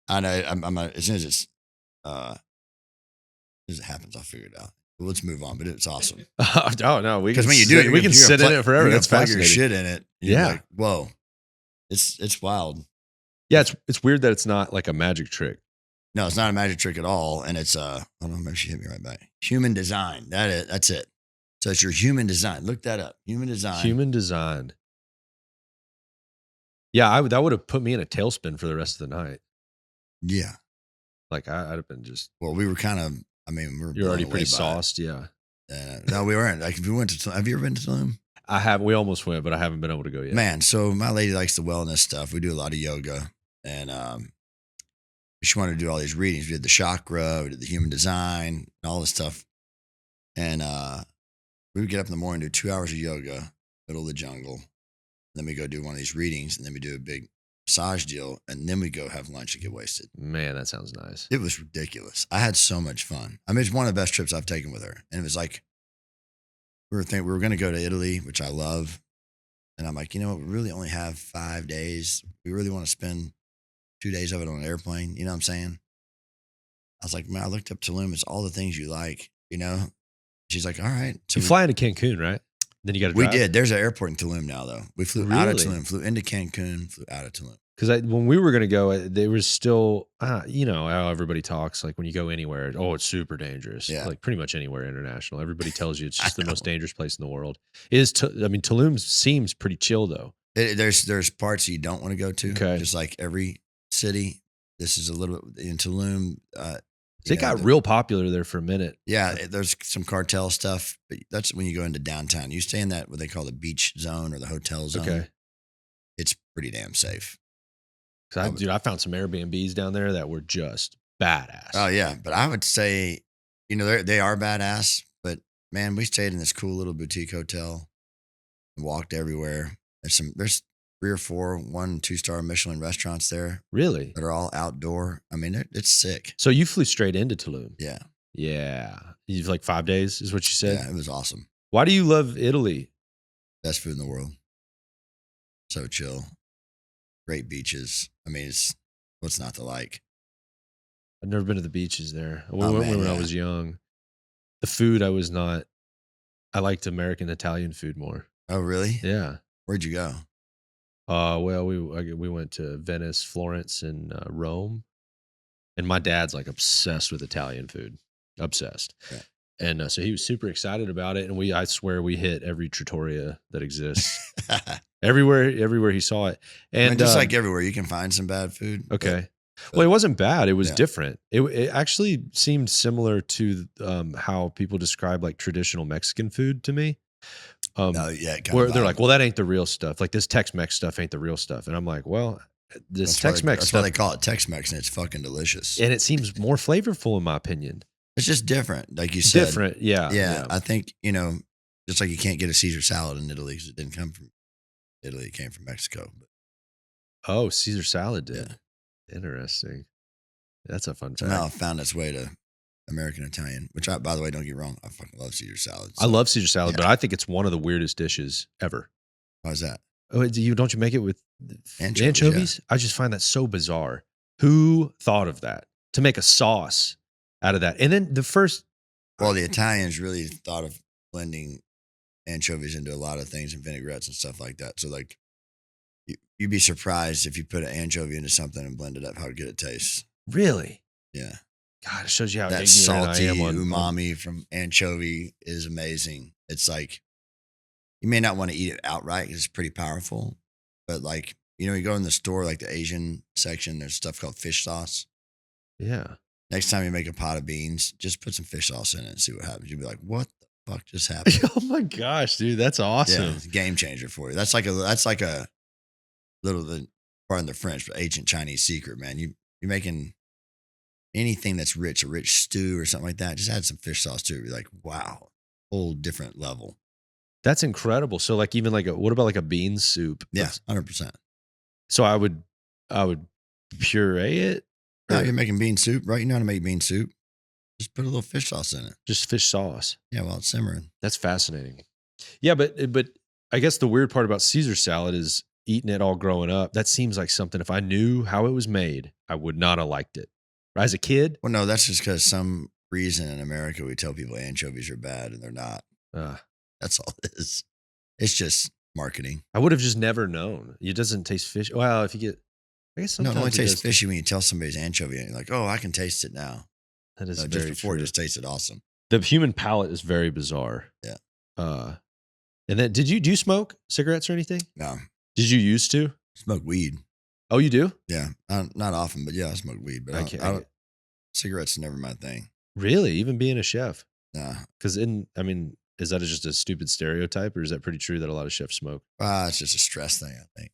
I know. I'm as soon as it happens, I'll figure it out. But let's move on. But it's awesome Oh no, because when you do it, we can sit in it forever. That's plug your fascinating. shit in it. You're Yeah. like, whoa, it's wild. Yeah, it's weird that it's not like a magic trick. No, it's not a magic trick at all, and it's hold on, maybe she hit me right back. Human design. That's it. So it's your human design. Look that up. Human design. Human design. Yeah, that would have put me in a tailspin for the rest of the night. Yeah. Like I'd have been just. Well, we were kind of. I mean, we were. You're already blown away pretty by it. sauced, yeah. No, we weren't. Like, if we went to, have you ever been to Tulum? I have. We almost went, but I haven't been able to go yet. Man, so my lady likes the wellness stuff. We do a lot of yoga, and she wanted to do all these readings. We did the chakra, we did the human design, and all this stuff. And we would get up in the morning, do 2 hours of yoga, middle of the jungle. And then we go do one of these readings, and then we do a big massage deal, and then we go have lunch and get wasted. Man, that sounds nice. It was ridiculous. I had so much fun. I mean, it's one of the best trips I've taken with her. And it was like, we were going to go to Italy, which I love. And I'm like, we really only have 5 days. We really want to spend 2 days of it on an airplane. You know what I'm saying? I was like, man, I looked up Tulum. It's all the things you like, She's like, all right. So You fly into Cancun, right? Then you got to we drive. did. There's an airport in Tulum now, though. We flew out of Really? Tulum, flew into Cancun, flew out of Tulum. Because when we were going to go, there was still, you know how everybody talks, like when you go anywhere, it's super dangerous. Yeah. Like pretty much anywhere international. Everybody tells you it's just the most dangerous place in the world. Tulum seems pretty chill though. There's parts you don't want to go to. Okay. Just like every city. This is a little bit in Tulum. They got real popular there for a minute. Yeah, there's some cartel stuff, but that's when you go into downtown. You stay in that what they call the beach zone or the hotel zone. Okay. It's pretty damn safe. Dude, I found some Airbnbs down there that were just badass. Oh yeah, but I would say, they are badass. But man, we stayed in this cool little boutique hotel and walked everywhere. There's 3 or 4 1- and 2-star Michelin restaurants there Really? that are all outdoor. I mean, it's sick. So you flew straight into Tulum? Yeah, Yeah. You like 5 days is what you said? yeah, it was awesome. Why do you love Italy? Best food in the world. So chill. Great beaches. I mean, what's not to like? I've never been to the beaches there. We Oh, went man, when I yeah. was young. The food, I liked American Italian food more. Oh, really? Yeah. Where'd you go? Well, we went to Venice, Florence, and Rome. And my dad's like obsessed with Italian food. Obsessed. Yeah. And so he was super excited about it. And I swear we hit every trattoria that exists. Everywhere he saw it. And just like everywhere, you can find some bad food. okay. Well, it wasn't bad. It was Yeah. different. It actually seemed similar to how people describe like traditional Mexican food to me. No, yeah, it Where they're like, well, that ain't the real stuff. Like this Tex-Mex stuff ain't the real stuff. And I'm like, well, this Tex-Mex That's stuff. why they call it Tex-Mex, and it's fucking delicious. And it seems more flavorful in my opinion. It's just different, like you said. Different. Yeah. Yeah, I think, just like you can't get a Caesar salad in Italy because it didn't come from Italy. It came from Mexico. But Oh, Caesar salad did. Yeah. Interesting. That's a fun fact. somehow it found its way to American Italian, which by the way, don't get me wrong, I fucking love Caesar salad. I love Caesar salad, Yeah. but I think it's one of the weirdest dishes ever. Why's that? Oh, don't you make it with Anchovies, I just find that so bizarre. Who thought of that to make a sauce out of that? And then Well, the Italians really thought of blending anchovies into a lot of things and vinaigrettes and stuff like that. So like you'd be surprised if you put an anchovy into something and blend it up, how good it tastes. really, Yeah. God, it shows you how That ignorant salty I am on umami from anchovy is amazing. It's like, you may not want to eat it outright because it's pretty powerful, but like, you go in the store, like the Asian section, there's stuff called fish sauce. Yeah. Next time you make a pot of beans, just put some fish sauce in it and see what happens. You'll be like, what the fuck just happened? Oh my gosh, dude, that's awesome. Yeah, it's a game changer for you. That's like a little, pardon the French, but ancient Chinese secret, man. You're making anything that's rich, a rich stew or something like that. Just add some fish sauce to it. Be like, wow, whole different level. That's incredible. So like even what about like a bean soup? Yeah, 100%. So I would puree it. No, Or you're making bean soup, right? You know how to make bean soup. Just put a little fish sauce in it. just fish sauce. Yeah, while it's simmering. That's fascinating. Yeah, but I guess the weird part about Caesar salad is eating it all growing up. That seems like something, if I knew how it was made, I would not have liked it. As a kid, Well, no, that's just because some reason in America we tell people anchovies are bad and they're not. That's all it is. It's just marketing. I would have just never known. It doesn't taste fish. Well, if you get, I guess No, sometimes it only tastes does. fishy when you tell somebody's anchovy and you're like, oh, I can taste it now. That is No, very just before true. it just tasted awesome. The human palate is very bizarre. Yeah. And then do you smoke cigarettes or anything? No, Did you used to? smoke weed. Oh, you do? Yeah, not often, but yeah, I smoke weed. But cigarettes are never my thing. Really? Even being a chef? Nah, Because is that just a stupid stereotype, or is that pretty true that a lot of chefs smoke? it's just a stress thing, I think.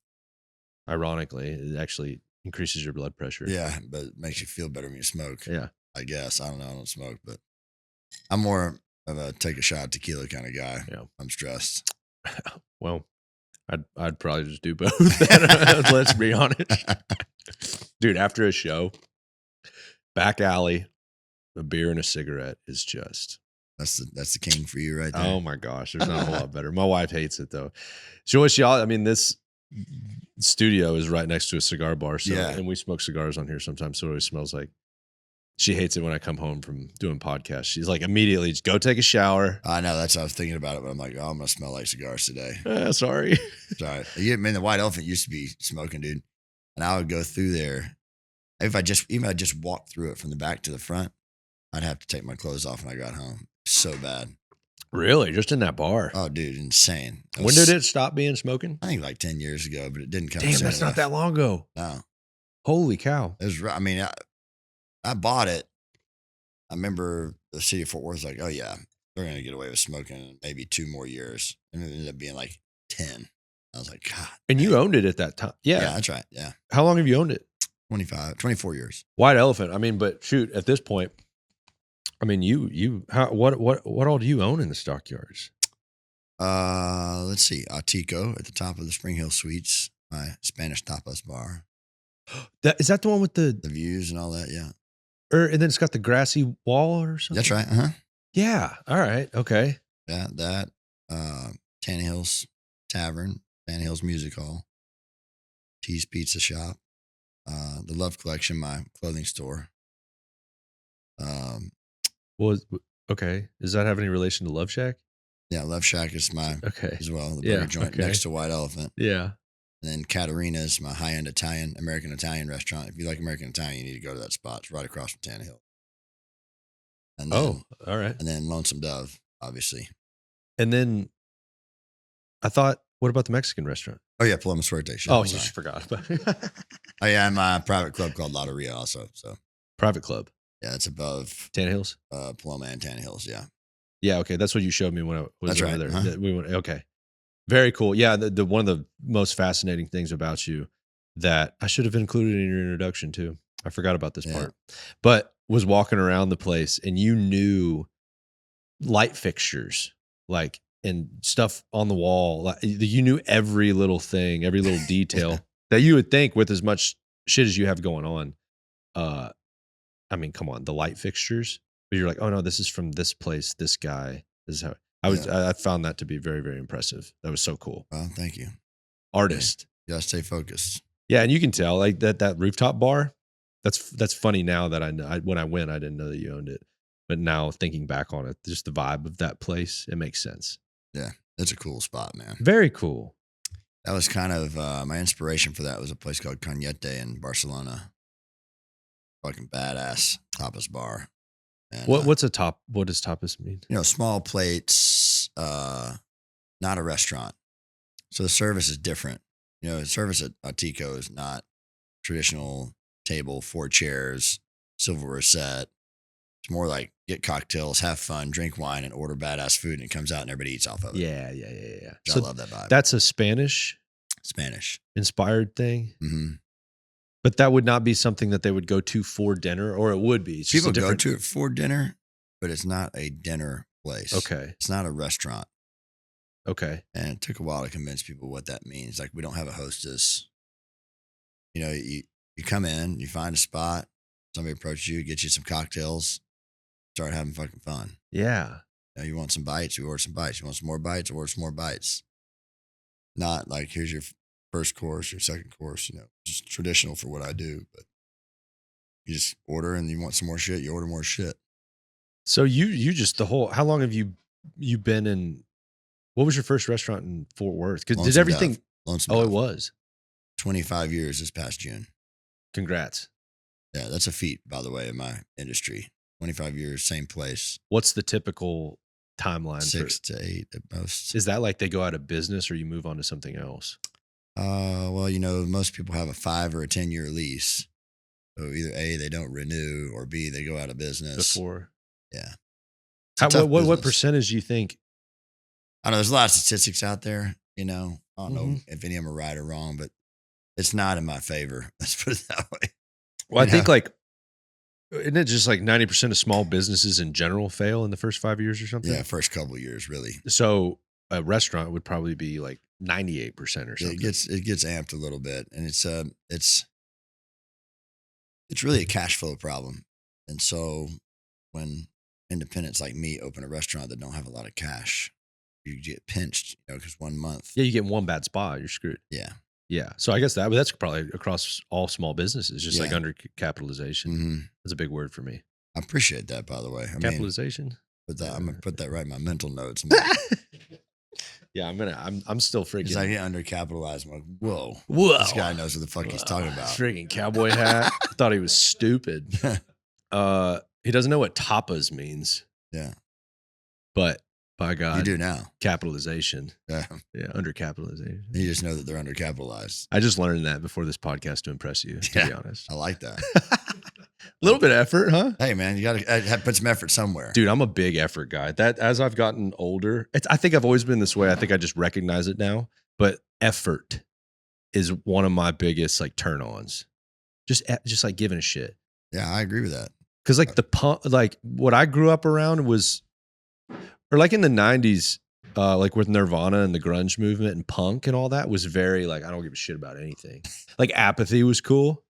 Ironically, it actually increases your blood pressure. Yeah, but it makes you feel better when you smoke. Yeah. I guess. I don't know. I don't smoke, but I'm more of a take a shot of tequila kind of guy. Yeah. I'm stressed. Well, I'd probably just do both. Let's be honest, dude. After a show, back alley, a beer and a cigarette is just. That's the king for you right there. Oh my gosh, there's not a whole lot better. My wife hates it though. This studio is right next to a cigar bar, so Yeah. and we smoke cigars on here sometimes, so it always smells like. She hates it when I come home from doing podcasts. She's like, immediately, just go take a shower. I know. That's how I was thinking about it, but I'm like, oh, I'm gonna smell like cigars today. Sorry. Sorry. Yeah, man, the White Elephant used to be smoking, dude. And I would go through there. If I just walked through it from the back to the front, I'd have to take my clothes off when I got home. So bad. Really? Just in that bar? Oh, dude, insane. When did it stop being smoking? I think like 10 years ago, but it didn't come. Damn, soon that's not enough. that long ago. No, Holy cow. it was. I mean, I bought it. I remember the city of Fort Worth was like, oh yeah, they're gonna get away with smoking in maybe 2 more years, and it ended up being like 10. I was like, God. And you dang. owned it at that time. Yeah, Yeah. that's right. Yeah, How long have you owned it? 24 years. White Elephant. I mean, but shoot, at this point, I mean, what all do you own in the stockyards? Let's see, Ático at the top of the Spring Hill Suites, my Spanish tapas bar, Is that the one with the views and all that. Yeah, and then it's got the grassy wall or something? that's right. Uh huh. Yeah. All right. Okay. Yeah, that. Tannahill's Tavern, Tannahill's Music Hall, T's Pizza Shop, the Love Collection, my clothing store. Well, okay. Does that have any relation to Love Shack? Yeah, Love Shack is my Okay. as well. The Yeah, burger joint okay. next to White Elephant. Yeah. And then Caterina is my high-end American Italian restaurant. If you like American Italian, you need to go to that spot. It's right across from Tannahill. And then, Oh, all right. and then Lonesome Dove, obviously. And then I thought, what about the Mexican restaurant? Oh yeah, Paloma Suerte. Shit, Oh, I'm you sorry. just forgot about it. Oh yeah, and my private club called Loteria also. So Private club. yeah, it's above Tannahills? Paloma and Tannahills. Yeah. Yeah, okay. That's what you showed me when I was That's over right, there. uh-huh. We went, okay. Very cool. Yeah, the one of the most fascinating things about you that I should have included in your introduction too. I forgot about this Yeah. part. But was walking around the place and you knew light fixtures, like, and stuff on the wall. Like, you knew every little thing, every little detail that you would think with as much shit as you have going on. I mean, come on, the light fixtures. But you're like, oh no, this is from this place, this guy. This is how I found that to be very, very impressive. That was so cool. Well, thank you. Artist. You gotta stay focused. Yeah, and you can tell like that rooftop bar. That's funny now that I know. When I went, I didn't know that you owned it, but now thinking back on it, just the vibe of that place, it makes sense. Yeah, it's a cool spot, man. Very cool. That was kind of my inspiration for that was a place called Cañete in Barcelona. Fucking badass tapas bar. And, What does tapas mean? small plates, not a restaurant. So the service is different. The service at Ático is not traditional table, 4 chairs, silverware set. It's more like get cocktails, have fun, drink wine, and order badass food, and it comes out and everybody eats off of it. Yeah. I love that vibe. That's a Spanish Spanish. inspired thing, Mm-hmm. but that would not be something that they would go to for dinner, or it would be. It's just People a different. go to it for dinner, but it's not a dinner place. Okay. It's not a restaurant. Okay. And it took a while to convince people what that means. Like, we don't have a hostess. You come in, you find a spot, somebody approaches you, gets you some cocktails, start having fucking fun. Yeah. You want some bites, you order some bites. You want some more bites, order some more bites. Not like, here's your first course, your second course, just traditional for what I do. But you just order, and you want some more shit, you order more shit. So you just how long have you been in? What was your first restaurant in Fort Worth? Because did Lonesome everything? Dove. Lonesome Oh, Dove. it was. 25 years this past June. Congrats. Yeah, that's a feat, by the way, in my industry. 25 years, same place, What's the typical timeline? 6 to 8 at most. Is that like they go out of business or you move on to something else? Well, most people have a 5 or a 10-year lease. So either A, they don't renew, or B, they go out of business. Before? Yeah. It's a tough What business. percentage do you think? I know there's a lot of statistics out there, I don't know Mm-hmm. if any of them are right or wrong, but it's not in my favor. Let's put it that way. Well, I You think know? like, isn't it just like 90% of small businesses in general fail in the first 5 years or something? Yeah, first couple of years, really. So a restaurant would probably be like 98% or something. It gets amped a little bit, and it's really a cash flow problem. And so when independents like me open a restaurant that don't have a lot of cash, you get pinched, because 1 month. Yeah, you get one bad spot, you're screwed. Yeah. Yeah. So I guess that's probably across all small businesses, just like Yeah. under capitalization. Hmm. That's a big word for me. I appreciate that, by the way. I'm Capitalization. going to put that right in my mental notes. Yeah, I'm still Because I freaking. get undercapitalized. I'm like, whoa. Whoa. This guy knows what the fuck he's talking about. Freaking cowboy hat. I thought he was stupid. He doesn't know what tapas means, Yeah. but By God. You do now. Capitalization. Yeah. Yeah, undercapitalization. You just know that they're undercapitalized. I just learned that before this podcast to impress you, to be honest. I like that. A little bit of effort, huh? Hey, man, you got to put some effort somewhere. Dude, I'm a big effort guy. That as I've gotten older, I think I've always been this way. I think I just recognize it now. But effort is one of my biggest like turn-ons. Just like giving a shit. Yeah, I agree with that. Because like like what I grew up around was, or like in the 90s, like with Nirvana and the grunge movement and punk and all that was very like, I don't give a shit about anything. Like apathy was cool.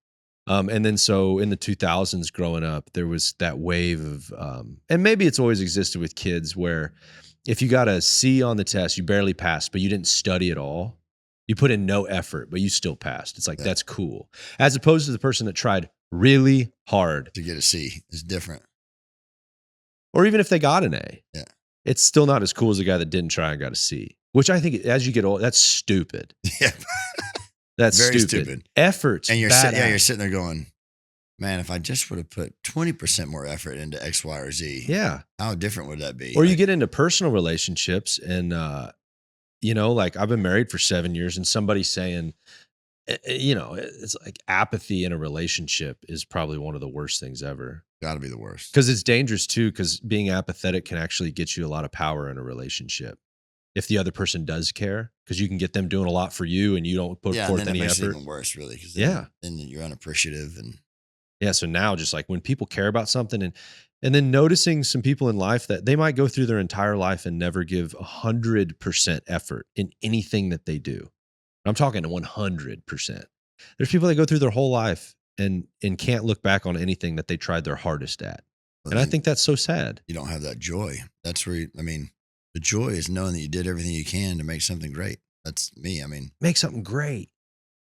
And then so in the 2000s growing up, there was that wave of, and maybe it's always existed with kids where if you got a C on the test, you barely passed, but you didn't study at all. You put in no effort, but you still passed. It's like, that's cool. As opposed to the person that tried really hard. To get a C is different. Or even if they got an A. Yeah. It's still not as cool as the guy that didn't try and got a C, which I think as you get old, that's stupid. Yeah. That's very stupid. Effort's and you're badass. you're sitting there going, man, if I just would have put 20% more effort into X, Y, or Z, Yeah. how different would that be? Or you get into personal relationships and, like I've been married for 7 years and somebody saying, it's like apathy in a relationship is probably one of the worst things ever. Got to be the worst. Because it's dangerous too, because being apathetic can actually get you a lot of power in a relationship. If the other person does care, because you can get them doing a lot for you and you don't put forth and then any it makes effort. It even worse, really. Because Yeah. then you're unappreciative and yeah. So now just like when people care about something and then noticing some people in life that they might go through their entire life and never give 100% effort in anything that they do. I'm talking 100%. There's people that go through their whole life and can't look back on anything that they tried their hardest at. And I think that's so sad. You don't have that joy. That's where, the joy is knowing that you did everything you can to make something great. That's me. Make something great.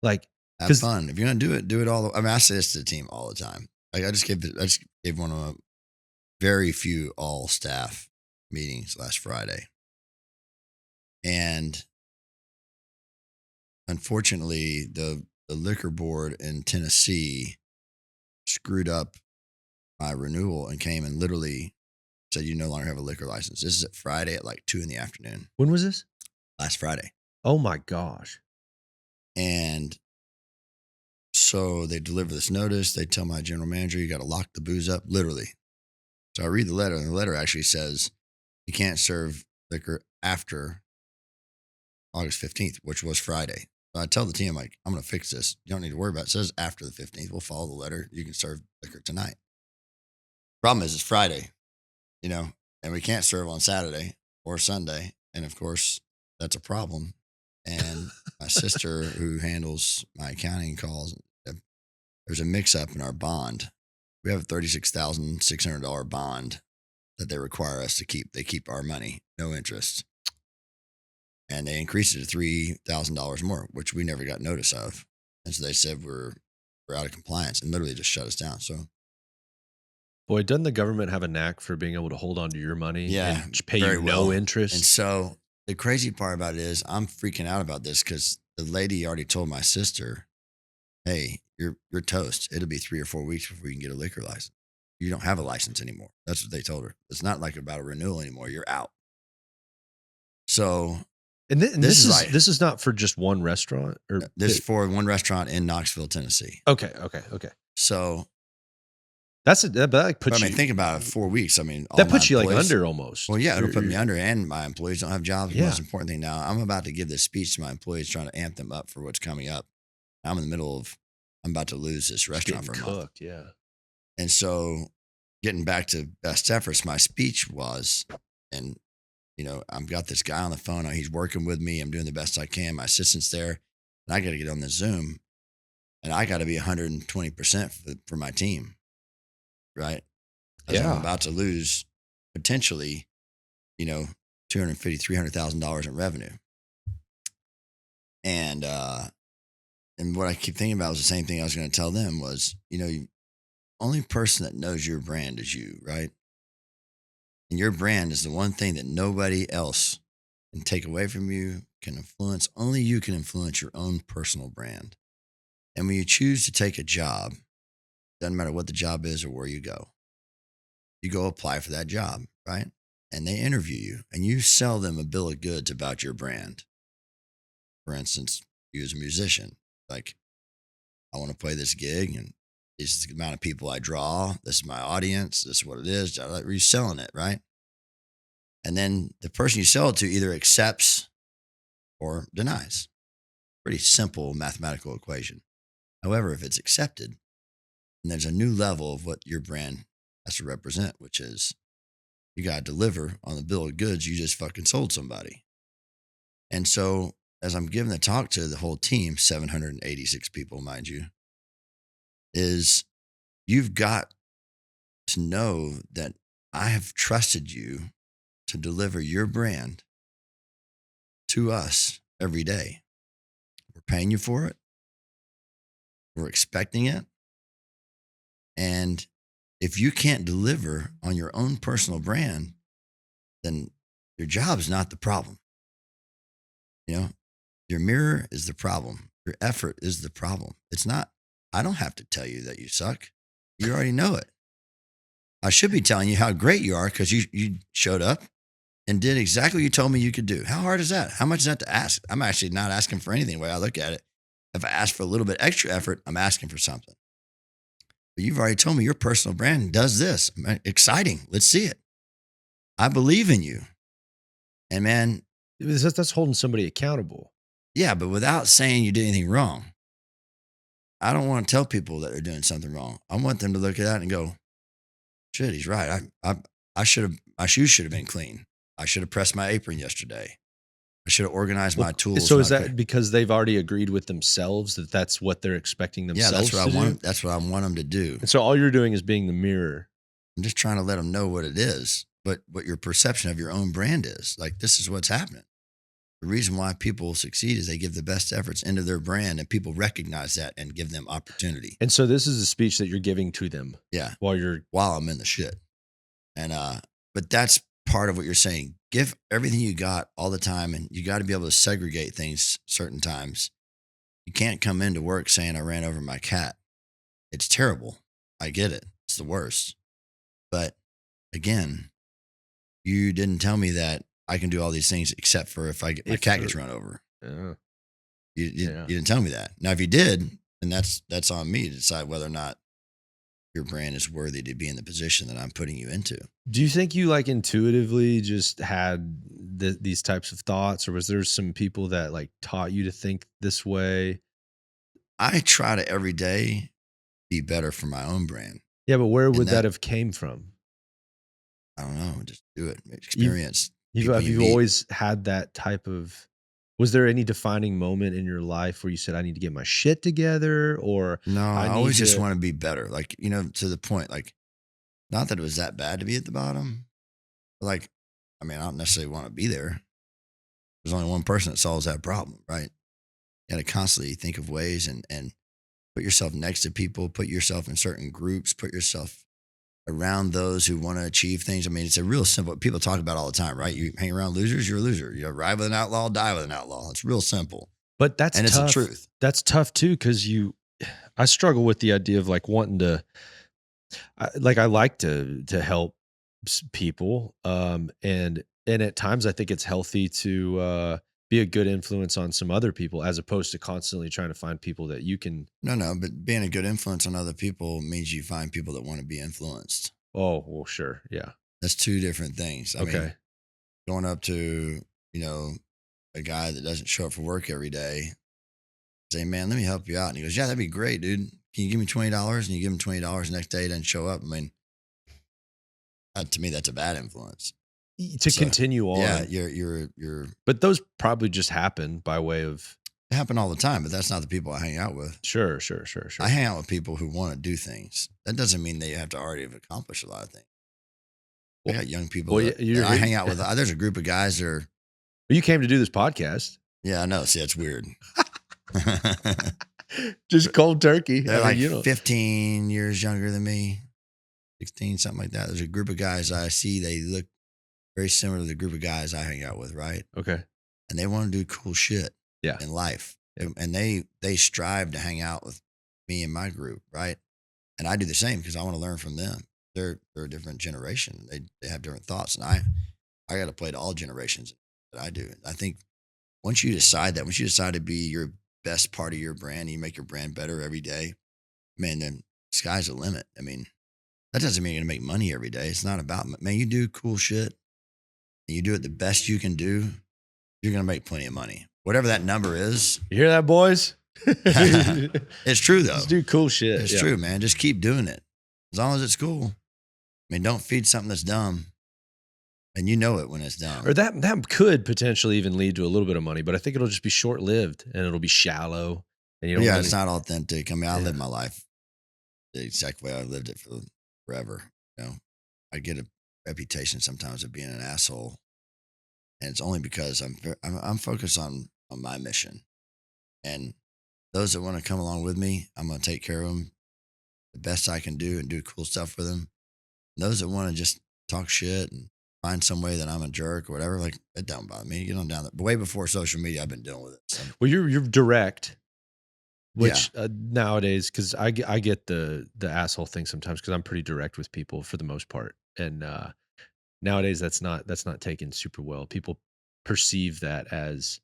Like, have fun. If you're going to do it all. I say this to the team all the time. Like I just gave one of my very few all staff meetings last Friday. And unfortunately, the liquor board in Tennessee screwed up my renewal and came and literally said, you no longer have a liquor license. This is at Friday at like 2 p.m. When was this? Last Friday. Oh my gosh. And so they deliver this notice. They tell my general manager, you got to lock the booze up, literally. So I read the letter, and the letter actually says you can't serve liquor after August 15th, which was Friday. So I tell the team, I'm going to fix this. You don't need to worry about it. It says after the 15th. We'll follow the letter. You can serve liquor tonight. Problem is, it's Friday, and we can't serve on Saturday or Sunday. And of course, that's a problem. And my sister, who handles my accounting calls, there's a mix up in our bond. We have a $36,600 bond that they require us to keep. They keep our money, no interest. And they increased it to $3,000 more, which we never got notice of. And so they said we're out of compliance and literally just shut us down. So, boy, doesn't the government have a knack for being able to hold on to your money and pay you no interest? And so the crazy part about it is I'm freaking out about this because the lady already told my sister, hey, you're toast. It'll be 3 or 4 weeks before you can get a liquor license. You don't have a license anymore. That's what they told her. It's not like about a renewal anymore. You're out. So... And this is not for just one restaurant? Or this is for one restaurant in Knoxville, Tennessee. Okay. So that puts you. Think about it. 4 weeks. That puts you like under almost. Well, yeah, it'll put me under, and my employees don't have jobs. Yeah. The most important thing now, I'm about to give this speech to my employees, trying to amp them up for what's coming up. I'm in the middle of, I'm about to lose this restaurant for a month. Yeah. And so, getting back to best efforts, my speech was, and I've got this guy on the phone. He's working with me. I'm doing the best I can. My assistant's there. And I got to get on the Zoom. And I got to be 120% for my team. Right? Because I'm about to lose potentially, $250,000, $300,000 in revenue. And what I keep thinking about was the same thing I was going to tell them was, only person that knows your brand is you, right? And your brand is the one thing that nobody else can take away from you, can influence. Only you can influence your own personal brand. And when you choose to take a job, doesn't matter what the job is or where you go apply for that job, right? and they interview you and you sell them a bill of goods about your brand. For instance, you as a musician, like, I want to play this gig and this is the amount of people I draw. This is my audience. This is what it is. You're selling it, right? And then the person you sell it to either accepts or denies. Pretty simple mathematical equation. However, if it's accepted, and there's a new level of what your brand has to represent, which is you got to deliver on the bill of goods you just fucking sold somebody. And so as I'm giving the talk to the whole team, 786 people, mind you, is you've got to know that I have trusted you to deliver your brand to us every day. We're paying you for it. We're expecting it. And if you can't deliver on your own personal brand, then your job is not the problem. You know, your mirror is the problem. Your effort is the problem. It's not, I don't have to tell you that you suck. You already know it. I should be telling you how great you are because you showed up and did exactly what you told me you could do. How hard is that? How much is that to ask? I'm actually not asking for anything the way I look at it. If I ask for a little bit extra effort, I'm asking for something. But you've already told me your personal brand does this. Exciting. Let's see it. I believe in you. And man, That's holding somebody accountable. yeah, but without saying you did anything wrong. I don't want to tell people that they're doing something wrong. I want them to look at that and go, shit, he's right. I should have, my shoes should have been clean. I should have pressed my apron yesterday. I should have organized my tools. So is that because they've already agreed with themselves that that's what they're expecting themselves that's what to I want. do? That's what I want them to do. And so all you're doing is being the mirror. I'm just trying to let them know what it is, but what your perception of your own brand is. Like, this is what's happening. The reason why people succeed is they give the best efforts into their brand and people recognize that and give them opportunity. And so this is a speech that you're giving to them. Yeah. While I'm in the shit. And, but that's part of what you're saying. Give everything you got all the time. And you got to be able to segregate things certain times. You can't come into work saying I ran over my cat. It's terrible. I get it. It's the worst. But again, you didn't tell me that I can do all these things except for if my cat gets run over. Yeah. You didn't tell me that. Now, if you did, then that's on me to decide whether or not your brand is worthy to be in the position that I'm putting you into. Do you think you like intuitively just had these types of thoughts, or was there some people that like taught you to think this way? I try to every day be better for my own brand. Yeah, but where would that have came from? I don't know. Just do it. Experience. You've always had that type of, was there any defining moment in your life where you said, I need to get my shit together? Or no, I always just want to be better. Like, you know, to the point, like, not that it was that bad to be at the bottom. But like, I mean, I don't necessarily want to be there. There's only one person that solves that problem, right? You got to constantly think of ways and put yourself next to people, put yourself in certain groups, put yourself around those who want to achieve things. I mean, it's a real simple, people talk about all the time, right? You hang around losers, you're a loser. You arrive with an outlaw, die with an outlaw. It's real simple. But that's tough. It's the truth. That's tough too, because I struggle with the idea of like wanting to, I like to help people, and at times I think it's healthy to be a good influence on some other people as opposed to constantly trying to find people that you can. No, but being a good influence on other people means you find people that want to be influenced. Oh, well, sure. Yeah. That's two different things. I mean, going up to, you know, a guy that doesn't show up for work every day, say, man, let me help you out. And he goes, yeah, that'd be great, dude. Can you give me $20? And you give him $20 the next day, he doesn't show up. I mean, to me, that's a bad influence. To continue on. Yeah, you're. But those probably just happen by way of. They happen all the time, but that's not the people I hang out with. Sure. I hang out with people who want to do things. That doesn't mean they have to already have accomplished a lot of things. I got young people that I hang out with. There's a group of guys that are. You came to do this podcast. Yeah, I know. See, it's weird. Just cold turkey. They're like 15 years younger than me, 16, something like that. There's a group of guys I see. They look very similar to the group of guys I hang out with, right? Okay. And they want to do cool shit in life. Yeah. And they strive to hang out with me and my group, right? And I do the same because I want to learn from them. They're a different generation. They have different thoughts. And I got to play to all generations that I do. I think once you decide to be your best part of your brand, you make your brand better every day, man, then sky's the limit. I mean, that doesn't mean you're going to make money every day. It's not about, man, you do cool shit and you do it the best you can do, you're going to make plenty of money. Whatever that number is. You hear that, boys? It's true, though. Just do cool shit. It's true, man. Just keep doing it. As long as it's cool. I mean, don't feed something that's dumb. And you know it when it's dumb. Or that could potentially even lead to a little bit of money, but I think it'll just be short lived and it'll be shallow. And you don't it's not authentic. I mean, I live my life the exact way I lived it for forever. You know, I get a reputation sometimes of being an asshole, and it's only because I'm focused on my mission. And those that want to come along with me, I'm going to take care of them the best I can do and do cool stuff for them. And those that want to just talk shit and find some way that I'm a jerk or whatever, like, it don't bother me. Get on down there. But way before social media, I've been dealing with it. So. Well, you're direct, which nowadays, because I get the asshole thing sometimes because I'm pretty direct with people for the most part, and nowadays that's not taken super well. People perceive that as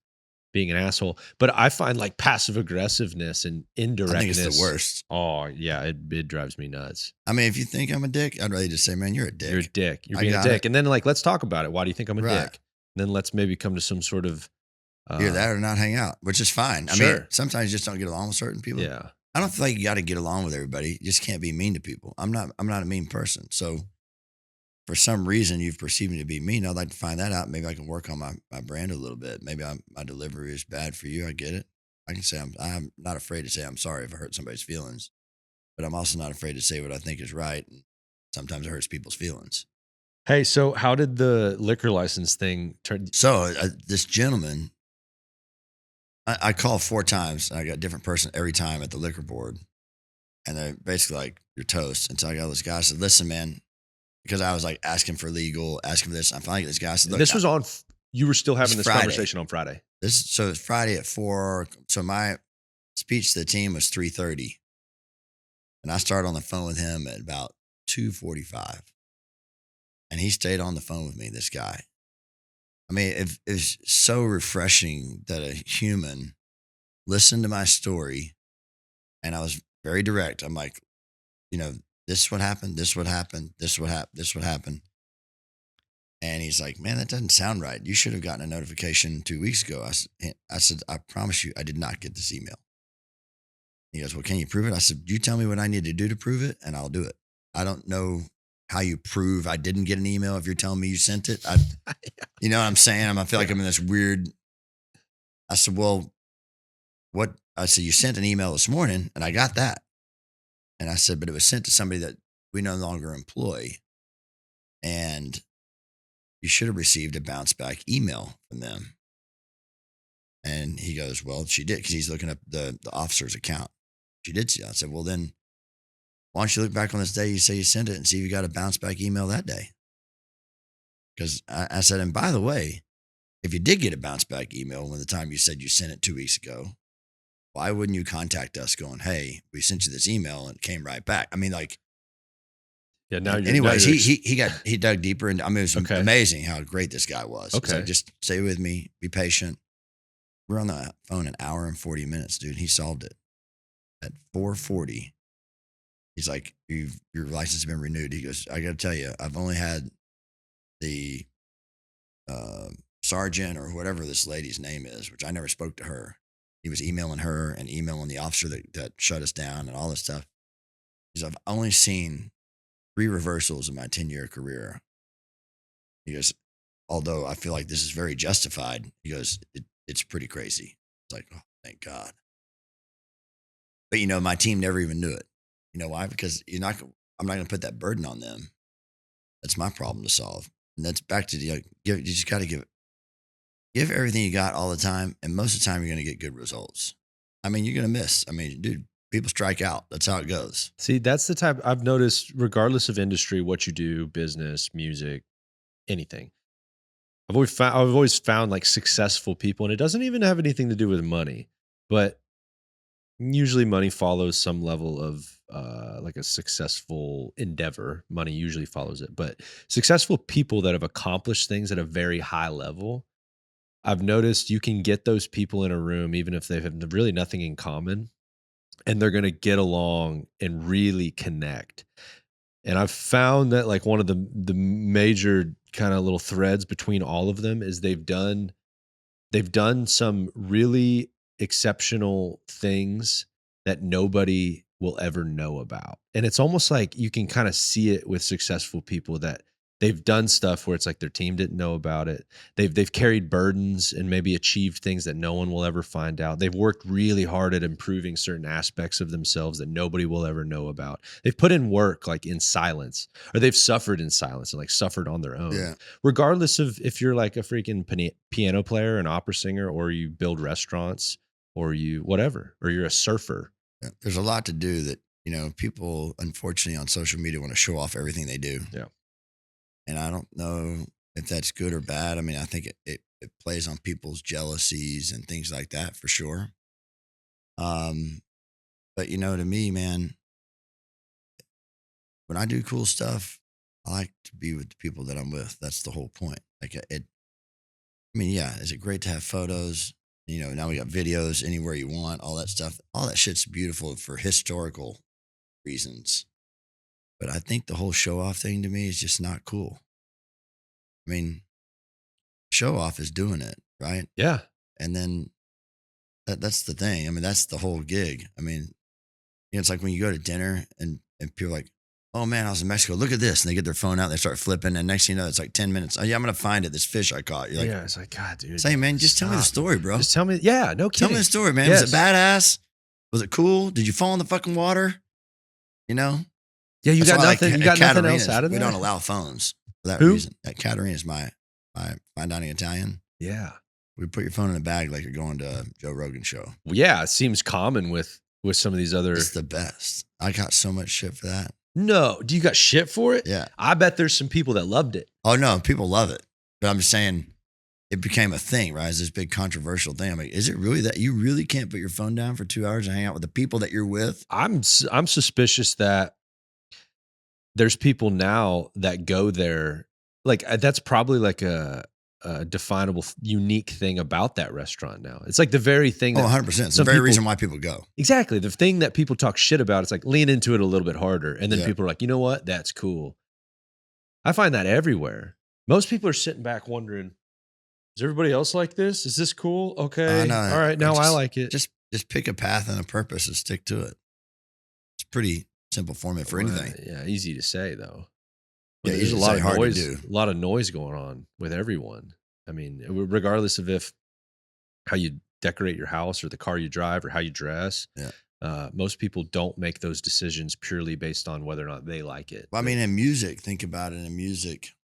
being an asshole, but I find like passive aggressiveness and indirectness. I think it's the worst. Oh yeah, it drives me nuts. I mean, if you think I'm a dick, I'd rather just say, man, you're a dick. You're a dick. You're being a dick. And then like, let's talk about it. Why do you think I'm a dick? And then let's maybe come to some sort of either that or not hang out, which is fine. I mean, sometimes you just don't get along with certain people. Yeah. I don't feel like you got to get along with everybody. You just can't be mean to people. I'm not a mean person. So for some reason you've perceived me to be mean, I'd like to find that out. Maybe I can work on my brand a little bit. Maybe my delivery is bad for you. I get it. I can say I'm not afraid to say I'm sorry if I hurt somebody's feelings, but I'm also not afraid to say what I think is right. And sometimes it hurts people's feelings. Hey, so how did the liquor license thing turn? So this gentleman, I called 4 times and I got a different person every time at the liquor board. And they're basically like, you're toast. And so I got this guy. I said, listen, man, because I was like asking for legal, asking for this. I finally get this guy. I said, look, this was on, you were still having this conversation on Friday. So it's Friday at 4. So my speech to the team was 3:30. And I started on the phone with him at about 2:45. And he stayed on the phone with me, this guy. I mean, it was so refreshing that a human listened to my story. And I was very direct. I'm like, you know, this is what happened. This is what happened. This is what happened. This is what happened. And he's like, man, that doesn't sound right. You should have gotten a notification 2 weeks ago. I said, I promise you, I did not get this email. He goes, well, can you prove it? I said, you tell me what I need to do to prove it, and I'll do it. I don't know how you prove I didn't get an email if you're telling me you sent it. You know what I'm saying? I feel like I'm in this weird. I said, well, what? I said, you sent an email this morning, and I got that. And I said, but it was sent to somebody that we no longer employ. And you should have received a bounce back email from them. And he goes, well, she did, because he's looking up the officer's account. She did see it. I said, well, then why don't you look back on this day you say you sent it and see if you got a bounce back email that day? Because I said, and by the way, if you did get a bounce back email when the time you said you sent it 2 weeks ago, why wouldn't you contact us going, hey, we sent you this email and it came right back? I mean, like, yeah, now you're, anyways, now you're he dug deeper. And I mean, it was amazing how great this guy was. Okay. Like, just stay with me, be patient. We're on the phone an hour and 40 minutes, dude. He solved it at 4:40. He's like, your license has been renewed. He goes, I got to tell you, I've only had the sergeant or whatever this lady's name is, which I never spoke to her. He was emailing her and emailing the officer that shut us down and all this stuff. He goes, I've only seen 3 reversals in my 10-year career. He goes, although I feel like this is very justified. He goes, it's pretty crazy. It's like, oh, thank God. But, you know, my team never even knew it. You know why? Because I'm not going to put that burden on them. That's my problem to solve. And that's back to you just got to give everything you got all the time. And most of the time you're going to get good results. I mean, you're going to miss. I mean, dude, people strike out. That's how it goes. See, that's the type I've noticed, regardless of industry, what you do, business, music, anything. I've always found like successful people, and it doesn't even have anything to do with money, but Usually money follows some level of like a successful endeavor. Money usually follows it. But successful people that have accomplished things at a very high level, I've noticed you can get those people in a room, even if they have really nothing in common, and they're going to get along and really connect. And I've found that like one of the major kind of little threads between all of them is they've done some really exceptional things that nobody will ever know about. And it's almost like you can kind of see it with successful people that they've done stuff where it's like their team didn't know about it. They've carried burdens and maybe achieved things that no one will ever find out. They've worked really hard at improving certain aspects of themselves that nobody will ever know about. They've put in work like in silence, or they've suffered in silence and like suffered on their own. Yeah. Regardless of if you're like a freaking piano player, an opera singer, or you build restaurants, or you whatever, or you're a surfer. Yeah. There's a lot to do that, people unfortunately on social media want to show off everything they do. Yeah. And I don't know if that's good or bad. I mean, I think it plays on people's jealousies and things like that for sure. But to me, man, when I do cool stuff, I like to be with the people that I'm with. That's the whole point. Like is it great to have photos? Now we got videos anywhere you want, all that stuff. All that shit's beautiful for historical reasons. But I think the whole show off thing to me is just not cool. I mean, show off is doing it, right? Yeah. And then that's the thing. I mean, that's the whole gig. I mean, it's like when you go to dinner and people are like, oh man, I was in Mexico. Look at this. And they get their phone out, they start flipping. And next thing you know, it's like 10 minutes. Oh yeah, I'm going to find it. This fish I caught. You're like, yeah, it's like, God, dude. Say, man, just tell me the story, bro. Just tell me. Yeah, no kidding. Tell me the story, man. Yes. Was it badass? Was it cool? Did you fall in the fucking water? Yeah, you That's got why, nothing. like, You got at nothing else Caterina's, out of we that. don't allow phones for that Who? reason. At Caterina's, my fine dining Italian. Yeah. We put your phone in a bag like you're going to a Joe Rogan show. Well, yeah, it seems common with some of these other. It's the best. I got so much shit for that. No, do you got shit for it? Yeah. I bet there's some people that loved it. Oh no, people love it. But I'm just saying, it became a thing, right? It's this big controversial thing. I'm like, is it really that you really can't put your phone down for 2 hours and hang out with the people that you're with? I'm suspicious that there's people now that go there. Like that's probably like a definable, unique thing about that restaurant now. It's like the very thing. Oh, that 100%. It's the some very people- reason why people go. Exactly. The thing that people talk shit about, it's like lean into it a little bit harder. And then Yeah. people are like, you know what? That's cool. I find that everywhere. Most people are sitting back wondering, is everybody else like this? Is this cool? Okay. No, All right. Now I like it. Just pick a path and a purpose and stick to it. It's pretty simple formula for anything. Yeah. Easy to say though. Yeah, But there's easy a to lot say, of hard to noise, do. a lot of noise going on with everyone. I mean, regardless of how you decorate your house or the car you drive or how you dress. Yeah. Most people don't make those decisions purely based on whether or not they like it. Well, I mean, in music, think about it. In music,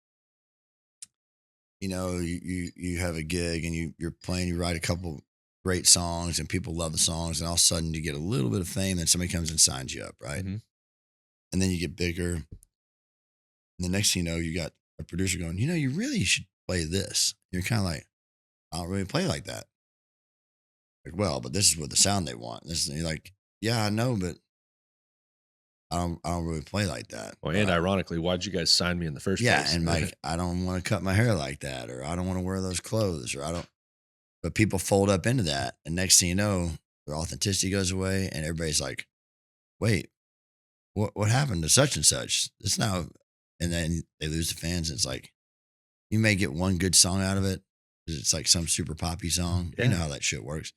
you have a gig and you're playing, you write a couple great songs and people love the songs, and all of a sudden you get a little bit of fame and somebody comes and signs you up, right? Mhm. And then you get bigger. And the next thing you know, you got a producer going, you really should play this. You're kind of like, I don't really play like that. Like, well, but this is what the sound they want. And you're like, yeah, I know, but I don't really play like that. Well, and ironically, why'd you guys sign me in the first Yeah, place? and like, I don't want to cut my hair like that, or I don't want to wear those clothes, or I don't. But people fold up into that, and next thing you know, their authenticity goes away, and everybody's like, "Wait, what happened to such and such?" It's now, and then they lose the fans. And it's like, you may get one good song out of it, 'cause it's like some super poppy song. Yeah. You know how that shit works.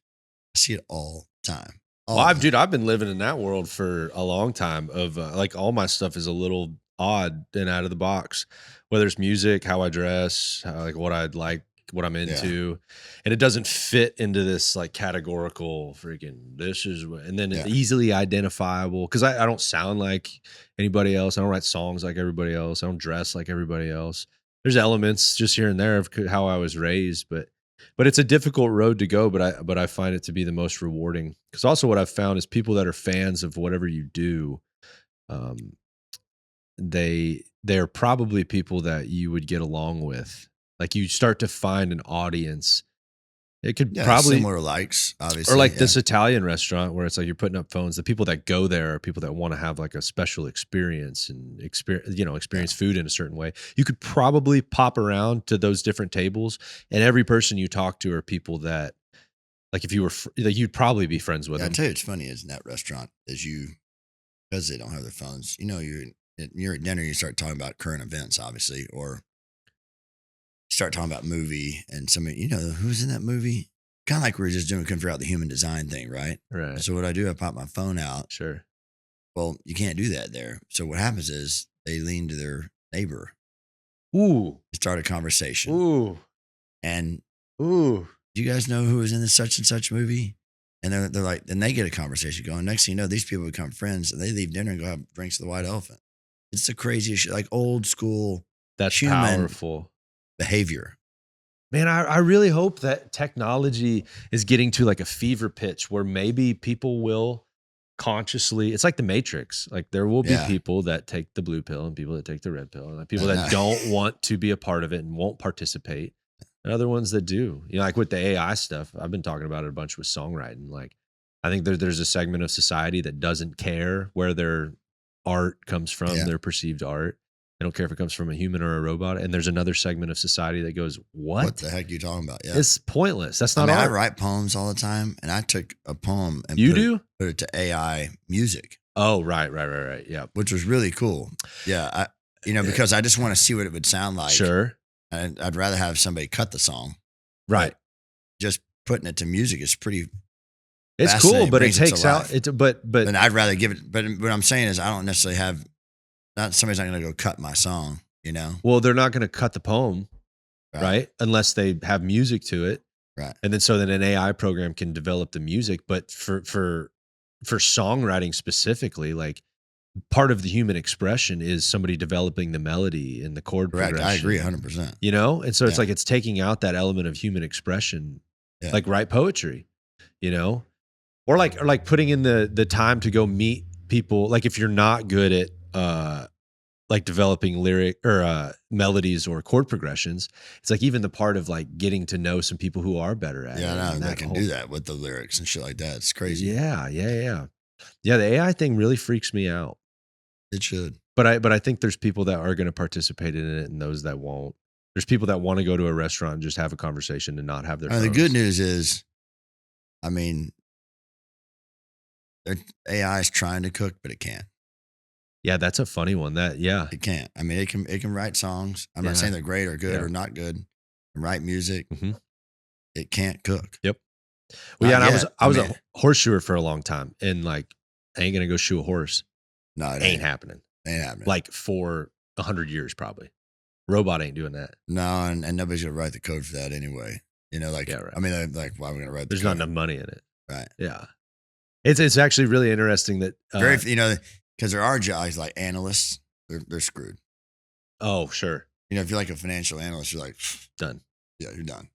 I see it all the time. Well, I've been living in that world for a long time. Of like all my stuff is a little odd and out of the box, whether it's music, how I dress, what I'd like, what I'm into, and it doesn't fit into this like categorical freaking. This is, and then it's easily identifiable because I don't sound like anybody else. I don't write songs like everybody else. I don't dress like everybody else. There's elements just here and there of how I was raised, but it's a difficult road to go, but I find it to be the most rewarding. Because also what I've found is people that are fans of whatever you do, they're probably people that you would get along with. Like you start to find an audience It could Yeah, probably, similar likes, obviously. or like yeah. this Italian restaurant where it's like you're putting up phones. The people that go there are people that want to have like a special experience and experience food in a certain way. You could probably pop around to those different tables, and every person you talk to are people that, like, if you were, like, you'd probably be friends with Yeah, I them. tell you, it's funny is in that restaurant is because they don't have their phones. You're at dinner, you start talking about current events, obviously, or start talking about movie and somebody, who's in that movie? Kind of like we were just couldn't figure out the human design thing, right? Right. So what I do, I pop my phone out. Sure. Well, you can't do that there. So what happens is they lean to their neighbor, Ooh. start a conversation. Ooh. And Ooh. do you guys know who was in this such and such movie? And they're like, then they get a conversation going. Next thing you know, these people become friends and they leave dinner and go have drinks at the White Elephant. It's the craziest shit, like old school That's human powerful. behavior. Man, I really hope that technology is getting to like a fever pitch where maybe people will consciously, it's like the Matrix. Like there will be Yeah. people that take the blue pill and people that take the red pill, and like people I that know. don't want to be a part of it and won't participate, and other ones that do. Like with the AI stuff, I've been talking about it a bunch with songwriting. Like I think there's a segment of society that doesn't care where their art comes from, Yeah. their perceived art. They don't care if it comes from a human or a robot. And there's another segment of society that goes, what the heck are you talking about? Yeah. it's pointless. That's I not mean, I art. write poems all the time, and I took a poem and You put do? put it to AI music, Oh, right. Yeah. which was really cool. Yeah, because I just want to see what it would sound like. Sure. And I'd rather have somebody cut the song. Right. Just putting it to music is pretty. It's fascinating, cool, but it brings it to takes out life. it. But And I'd rather give it. But what I'm saying is, I don't necessarily have. Somebody's not going to go cut my song. well, they're not going to cut the poem, right? Unless they have music to it, Right. and then an AI program can develop the music. But for songwriting specifically, like part of the human expression is somebody developing the melody and the chord Correct. progression. I agree 100%. And so it's Yeah. like it's taking out that element of human expression, Yeah. like write poetry, or like putting in the time to go meet people. Like if you're not good at like developing lyric or melodies or chord progressions, it's like even the part of like getting to know some people who are better at it. Yeah, I know. and They that can whole- do that with the lyrics and shit like that. It's crazy. Yeah. The AI thing really freaks me out. It should. But I think there's people that are going to participate in it and those that won't. There's people that want to go to a restaurant and just have a conversation and not have their The phones. good news is, I mean, AI is trying to cook, but it can't. Yeah, that's a funny one. It can't. I mean, it can write songs. I'm Yeah. not saying they're great or good Yeah. or not good. It can write music. Mhm. It can't cook. Well, yeah, Not and yet. I was mean, a horseshoer for a long time, and like I ain't gonna go shoe a horse. no, it Ain't happening. Ain't happening. Like for 100 years, probably. Robot ain't doing that. No, and nobody's gonna write the code for that anyway. Yeah, right. I mean, like, why are we gonna write? There's the not code? enough money in it. Right. Yeah, it's actually really interesting that. Very, because there are jobs like analysts. They're screwed. Oh, sure, If you're like a financial analyst, you're like done. Yeah, you're done.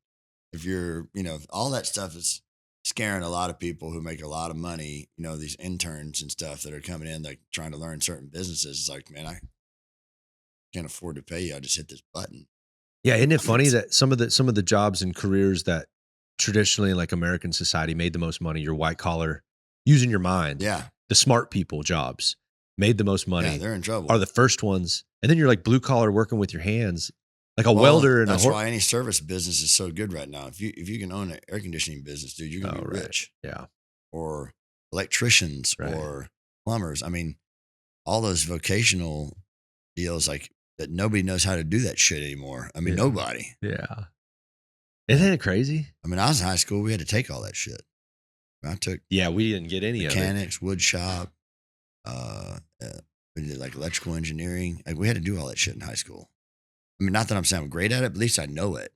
If you're, all that stuff is scaring a lot of people who make a lot of money. These interns and stuff that are coming in, like trying to learn certain businesses. It's like, man, I can't afford to pay you. I just hit this button. Yeah, isn't it funny that some of the jobs and careers that traditionally in like American society made the most money, your white collar, using your mind, Yeah, the smart people jobs made the most money, yeah, they're in trouble. are the first ones, and then you're like blue collar working with your hands, like a welder and that's a why any service business is so good right now. If you can own an air conditioning business, dude, you're gonna be right. rich. Yeah, Or electricians Right. or plumbers. I mean, all those vocational deals like that. Nobody knows how to do that shit anymore. I mean, Yeah. nobody. yeah. Isn't it crazy? I mean, I was in high school. We had to take all that shit. I took Yeah, we didn't get any of it. mechanics, wood shop. We did like electrical engineering. Like we had to do all that shit in high school. I mean, not that I'm saying I'm great at it, but at least I know it.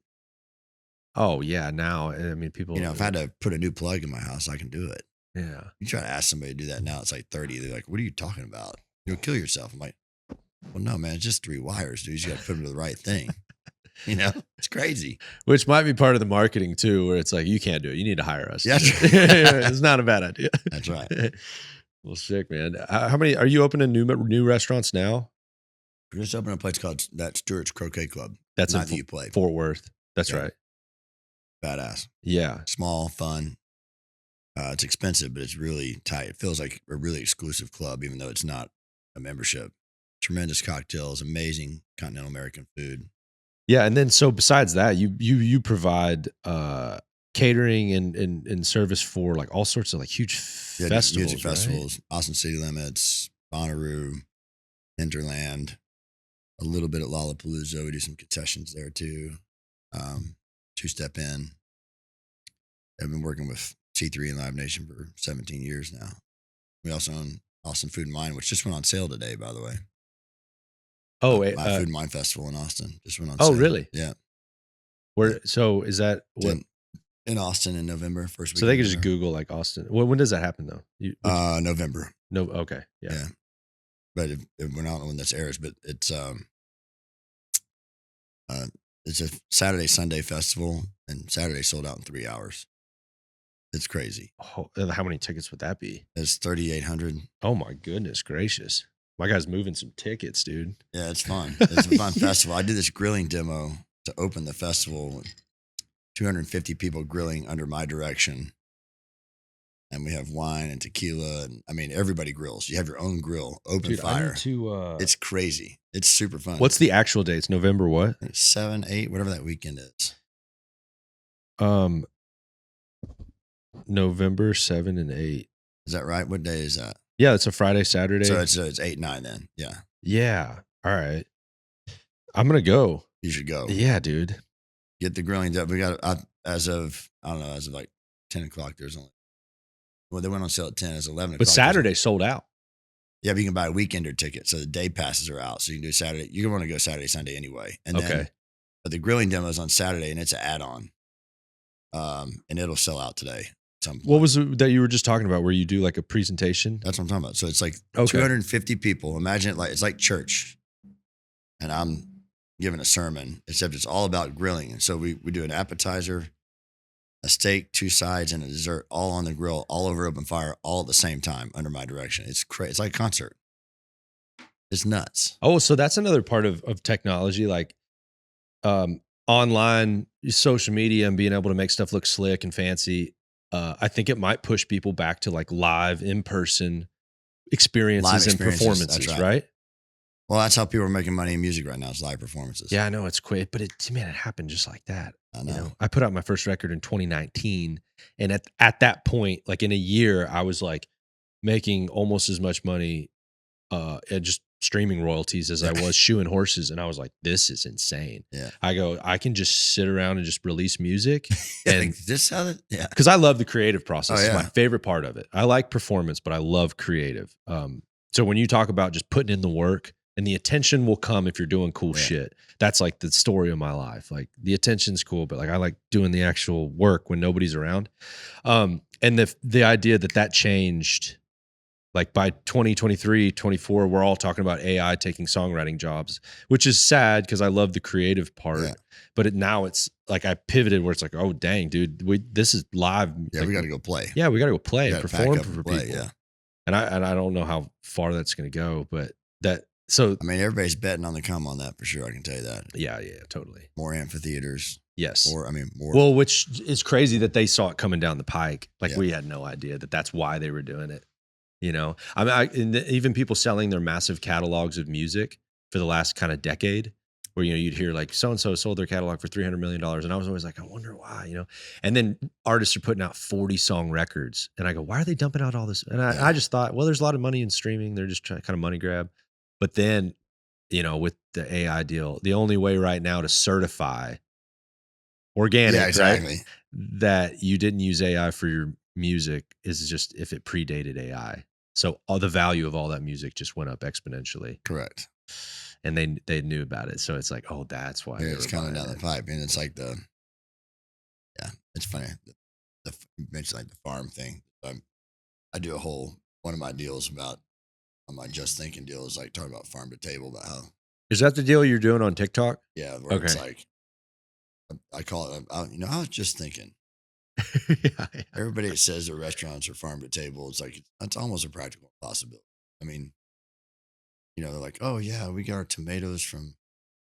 Oh yeah, now I mean people. If I had to put a new plug in my house, I can do it. yeah, You try to ask somebody to do that now, it's like 30. They're like, "What are you talking about? You'll kill yourself." I'm like, "Well, no, man, it's just 3 wires, dude. You got to put them to the right thing." It's crazy. which might be part of the marketing too, where it's like you can't do it. You need to hire us. Yeah. It's not a bad idea. That's right. Well, sick, man. How many are you opening new restaurants now? We just opened a place called that Stewart's Croquet Club. That's Not that in you played. Fort Worth. That's Yeah. right. badass. Yeah. Small, fun. It's expensive, but it's really tight. It feels like a really exclusive club, even though it's not a membership. Tremendous cocktails, amazing continental American food. Yeah. And then so besides that, you provide catering and service for like all sorts of like huge Yeah, festivals. music right? festivals, Austin City Limits, Bonnaroo, Hinterland, a little bit at Lollapalooza. We do some concessions there too. Two-Step In. I've been working with C3 and Live Nation for 17 years now. We also own Austin Food and Wine, which just went on sale today, by the way. Oh, My Food and Wine Festival in Austin just went on oh, sale. really? Yeah. Where? So is that what? In Austin in November, first week. So they could just Google like Austin. When does that happen though? November. No. Okay. Yeah. But we're not when this airs, but it's a Saturday Sunday festival, and Saturday sold out in 3 hours. It's crazy. Oh, and how many tickets would that be? It's 3,800. Oh my goodness gracious! My guy's moving some tickets, dude. Yeah, it's fun. It's a fun festival. I did this grilling demo to open the festival. 250 people grilling under my direction. And we have wine and tequila. And I mean, everybody grills. You have your own grill, open fire. I need to, it's crazy. It's super fun. What's the actual dates? November what? 7, 8, whatever that weekend is. November 7 and 8. Is that right? What day is that? Yeah, it's a Friday, Saturday. So it's 8, 9 then. Yeah. Yeah. All right. I'm gonna go. You should go. Yeah, dude. Get the grilling done. We got as of like 10 o'clock. There's only they went on sale at 10. It's 11 o'clock. But Saturday sold out. Yeah, but you can buy a weekender ticket, so the day passes are out. So you can do Saturday. You want to go Saturday, Sunday anyway. And then, but the grilling demo is on Saturday, and it's an add-on, and it'll sell out today. What was it that you were just talking about? Where you do like a presentation? That's what I'm talking about. So it's like 250 people. Imagine it like it's like church, and I'm giving a sermon, except it's all about grilling. And so we do an appetizer, a steak, 2 sides, and a dessert, all on the grill, all over open fire, all at the same time under my direction. It's crazy. It's like a concert. It's nuts. Oh, so that's another part of technology, like online social media and being able to make stuff look slick and fancy. I think it might push people back to like live in-person experiences and performances, right? Well, that's how people are making money in music right now. It's live performances. Yeah, I know it's quick, but it happened just like that. I know. I put out my first record in 2019, and at that point, like in a year, I was like making almost as much money at just streaming royalties as I was shoeing horses, and I was like, "This is insane." Yeah, I can just sit around and just release music, and and this how that because I love the creative process. Oh, yeah. It's my favorite part of it. I like performance, but I love creative. So when you talk about just putting in the work. And the attention will come if you're doing cool shit. That's like the story of my life. Like the attention's cool, but like I like doing the actual work when nobody's around. And the idea that changed, like by 2023, 24, we're all talking about AI taking songwriting jobs, which is sad because I love the creative part. Yeah. But now it's like I pivoted where it's like, oh dang, dude, this is live. Yeah, like, we got to go play. Yeah, we got to go play and perform for play, people. Yeah, and I don't know how far that's going to go, but that. So I mean, everybody's betting on the come on that for sure. I can tell you that. Yeah, totally. More amphitheaters. Yes. More. Well, which is crazy that they saw it coming down the pike. Like we had no idea that's why they were doing it. You know, I mean, even people selling their massive catalogs of music for the last kind of decade, where you'd hear like so and so sold their catalog for $300 million, and I was always like, I wonder why. And then artists are putting out 40-song records, and I go, why are they dumping out all this? And I just thought, well, there's a lot of money in streaming. They're just trying to kind of money grab. But then, with the AI deal, the only way right now to certify organic, right, that you didn't use AI for your music is just if it predated AI. So all the value of all that music just went up exponentially. Correct. And they knew about it. So it's like, oh, that's why. Yeah, it's coming down the pipe. And it's like it's funny. You mentioned like the farm thing. I do one of my deals about, on my Just Thinking deal is like talking about farm to table, about how. Is that the deal you're doing on TikTok? Yeah. Where it's like, I call it, I was just thinking. Yeah. Everybody that says their restaurants are farm to table, it's like, that's almost a practical possibility. I mean, they're like, oh yeah, we get our tomatoes from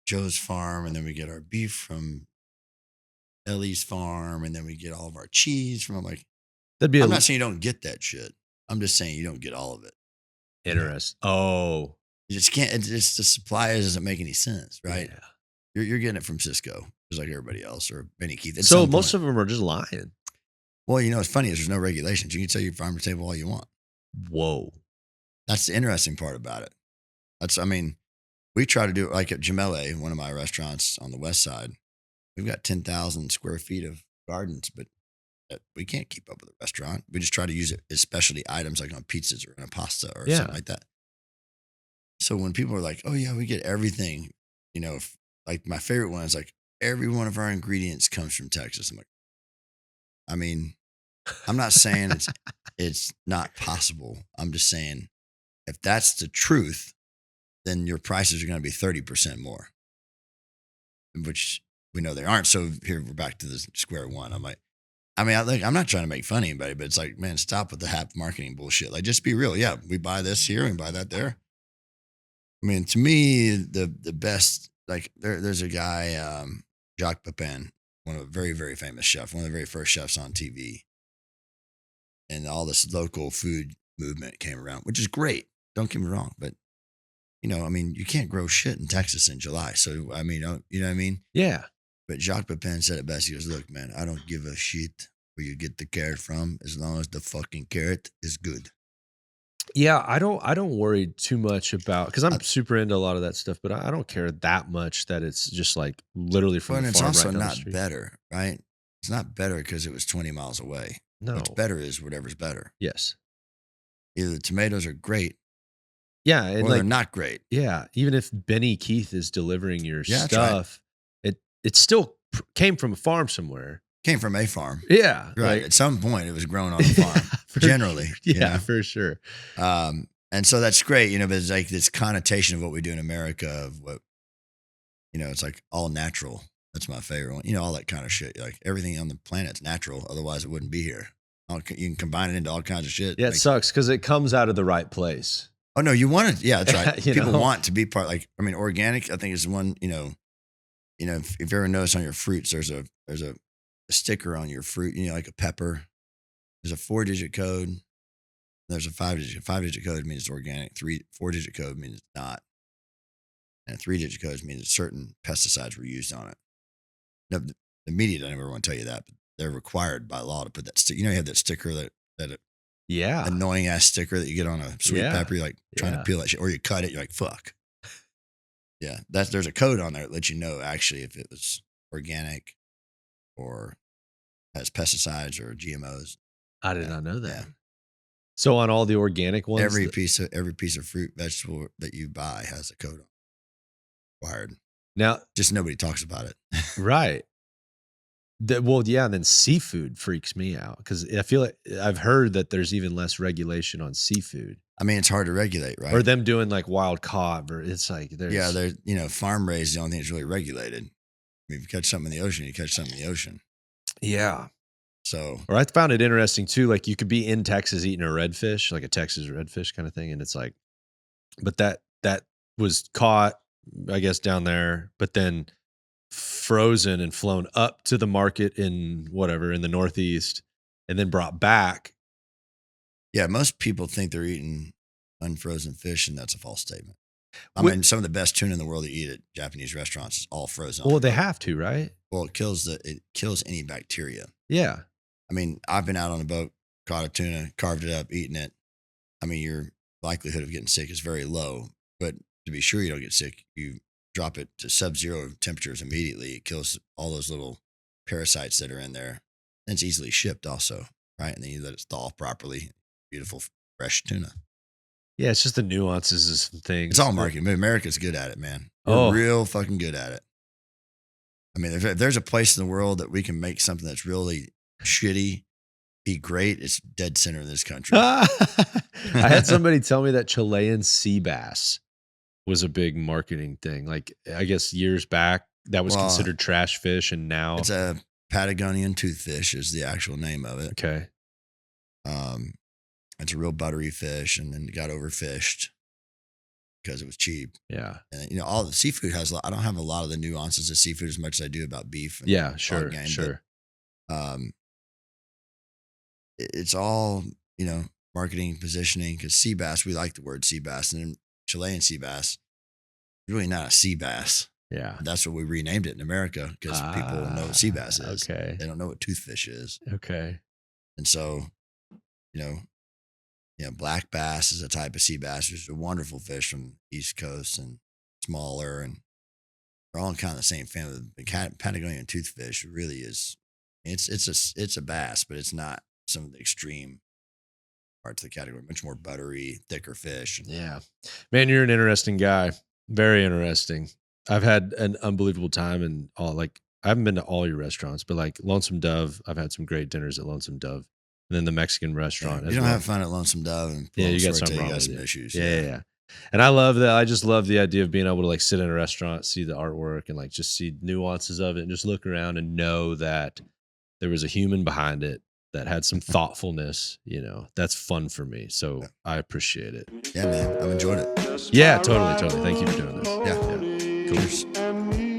Joe's farm, and then we get our beef from Ellie's farm, and then we get all of our cheese from. I'm like, That'd be I'm not saying you don't get that shit. I'm just saying you don't get all of it. interesting. Oh, You just can't. It's the supply doesn't make any sense, right? yeah. You're getting it from Cisco, just like everybody else, or Benny Keith. At So some most point. of them are just lying. Well, you know, what's funny is there's no regulations. You can tell your farm to table all you want. Whoa. That's the interesting part about it. I mean, we try to do it like at Gemelle, one of my restaurants on the west side. We've got 10,000 square feet of gardens, but we can't keep up with the restaurant. We just try to use it as specialty items like on pizzas or in a pasta or something like that. So when people are like, oh, yeah, we get everything, you know, like my favorite one is like every one of our ingredients comes from Texas. I'm like, I mean, I'm not saying it's not possible. I'm just saying if that's the truth, then your prices are going to be 30% more, which we know they aren't. So here we're back to the square one. I'm like, I'm not trying to make fun of anybody, but it's like, man, stop with the half marketing bullshit. Like, just be real. Yeah, we buy this here, we buy that there. I mean, to me, the best, like there's a guy, Jacques Pepin, one of a very, very famous chef, one of the very first chefs on TV. And all this local food movement came around, which is great. Don't get me wrong. But, you know, I mean, you can't grow shit in Texas in July. So, I mean, you know what I mean? Yeah. But Jacques Pepin said it best. He goes, look, man, I don't give a shit where you get the carrot from as long as the fucking carrot is good. Yeah, I don't worry too much about, because I'm super into a lot of that stuff, but I don't care that much that it's just like literally from the It's farm also right down the not street. better, right? It's not better because it was 20 miles away. No. What's better is whatever's better. Yes. Either the tomatoes are great Yeah, and or like they're not great. yeah, even if Benny Keith is delivering your Yeah, that's right. stuff, it still came from a farm somewhere. Came from a farm. Yeah, Right. like- At some point, it was grown on a farm, generally. Yeah, you know? for sure. And so that's great, you know, but it's like this connotation of what we do in America of what, you know, it's like all natural. That's my favorite one. You know, all that kind of shit. Like everything on the planet's natural. Otherwise, it wouldn't be here. You can combine it into all kinds of shit. Yeah, it Like, sucks because it comes out of the right place. oh, no, you want it. Yeah, that's right. You People know? want to be part. Like, I mean, organic, I think is one, you know, if you ever notice on your fruits, there's a sticker on your fruit, you know, like a pepper. There's a 4-digit code. There's a 5-digit code means it's organic. 4-digit code means it's not. And a 3-digit code means certain pesticides were used on it. No, the media doesn't ever want to tell you that, but they're required by law to put that sticker. You know, you have that sticker that Yeah. annoying ass sticker that you get on a sweet pepper. You're like trying to peel that shit, or you cut it. You're like, fuck. Yeah, there's a code on there that lets you know actually if it was organic or has pesticides or GMOs. I did not know that. Yeah. So on all the organic ones, Every piece of fruit, vegetable that you buy has a code on it. Required. now, Just nobody talks about it. right. Well, yeah, and then seafood freaks me out because I feel like I've heard that there's even less regulation on seafood. I mean, it's hard to regulate, right? Or them doing like wild caught, or it's like there's they're farm raised is the only thing that's really regulated. I mean, if you catch something in the ocean, you catch something in the ocean. yeah. So, Or I found it interesting too. Like you could be in Texas eating a redfish, like a Texas redfish kind of thing, and it's like, but that was caught, I guess, down there, but then frozen and flown up to the market in the Northeast, and then brought back. yeah, most people think they're eating unfrozen fish, and that's a false statement. I Wh- mean, some of the best tuna in the world that you eat at Japanese restaurants is all frozen. Well, they have to, right? Well, it kills any bacteria. Yeah. I mean, I've been out on a boat, caught a tuna, carved it up, eaten it. I mean, your likelihood of getting sick is very low, but to be sure you don't get sick, you drop it to sub-zero temperatures immediately. It kills all those little parasites that are in there. And it's easily shipped also, right? And then you let it thaw properly. Beautiful, fresh tuna. Yeah, it's just the nuances of some things. It's all marketing. America's good at it, man. We're Oh. real fucking good at it. I mean, if there's a place in the world that we can make something that's really shitty be great, it's dead center of this country. I had somebody tell me that Chilean sea bass was a big marketing thing. Like, I guess years back, that was Well, considered trash fish, and now It's a Patagonian toothfish is the actual name of it. okay. It's a real buttery fish, and then it got overfished. because it was cheap. Yeah. And you know, all the seafood has. I don't have a lot of the nuances of seafood as much as I do about beef. And Yeah. hog Sure. game, Sure. But, it's all, you know, marketing, positioning. Because sea bass, we like the word sea bass, and then Chilean sea bass, really not a sea bass. Yeah. That's what we renamed it in America because people know what sea bass is. Okay. They don't know what toothfish is. Okay. And so, you know, black bass is a type of sea bass, which is a wonderful fish from the East Coast and smaller, and they're all in kind of the same family. The Patagonian toothfish really is. It's a bass, but it's not some of the extreme parts of the category. Much more buttery, thicker fish. Yeah. Man, you're an interesting guy. Very interesting. I've had an unbelievable time and all, like, I haven't been to all your restaurants, but like Lonesome Dove, I've had some great dinners at Lonesome Dove. And then the Mexican restaurant. You as don't well. have fun at Lonesome Dove, and Yeah, you got got something wrong with some you. issues. Yeah. And I love that. I just love the idea of being able to like sit in a restaurant, see the artwork, and like just see nuances of it, and just look around and know that there was a human behind it that had some thoughtfulness. You know, that's fun for me. So I appreciate it. Yeah, man, I've enjoyed it. Yeah, totally. Thank you for doing this. Yeah. Cool. Cheers. And me.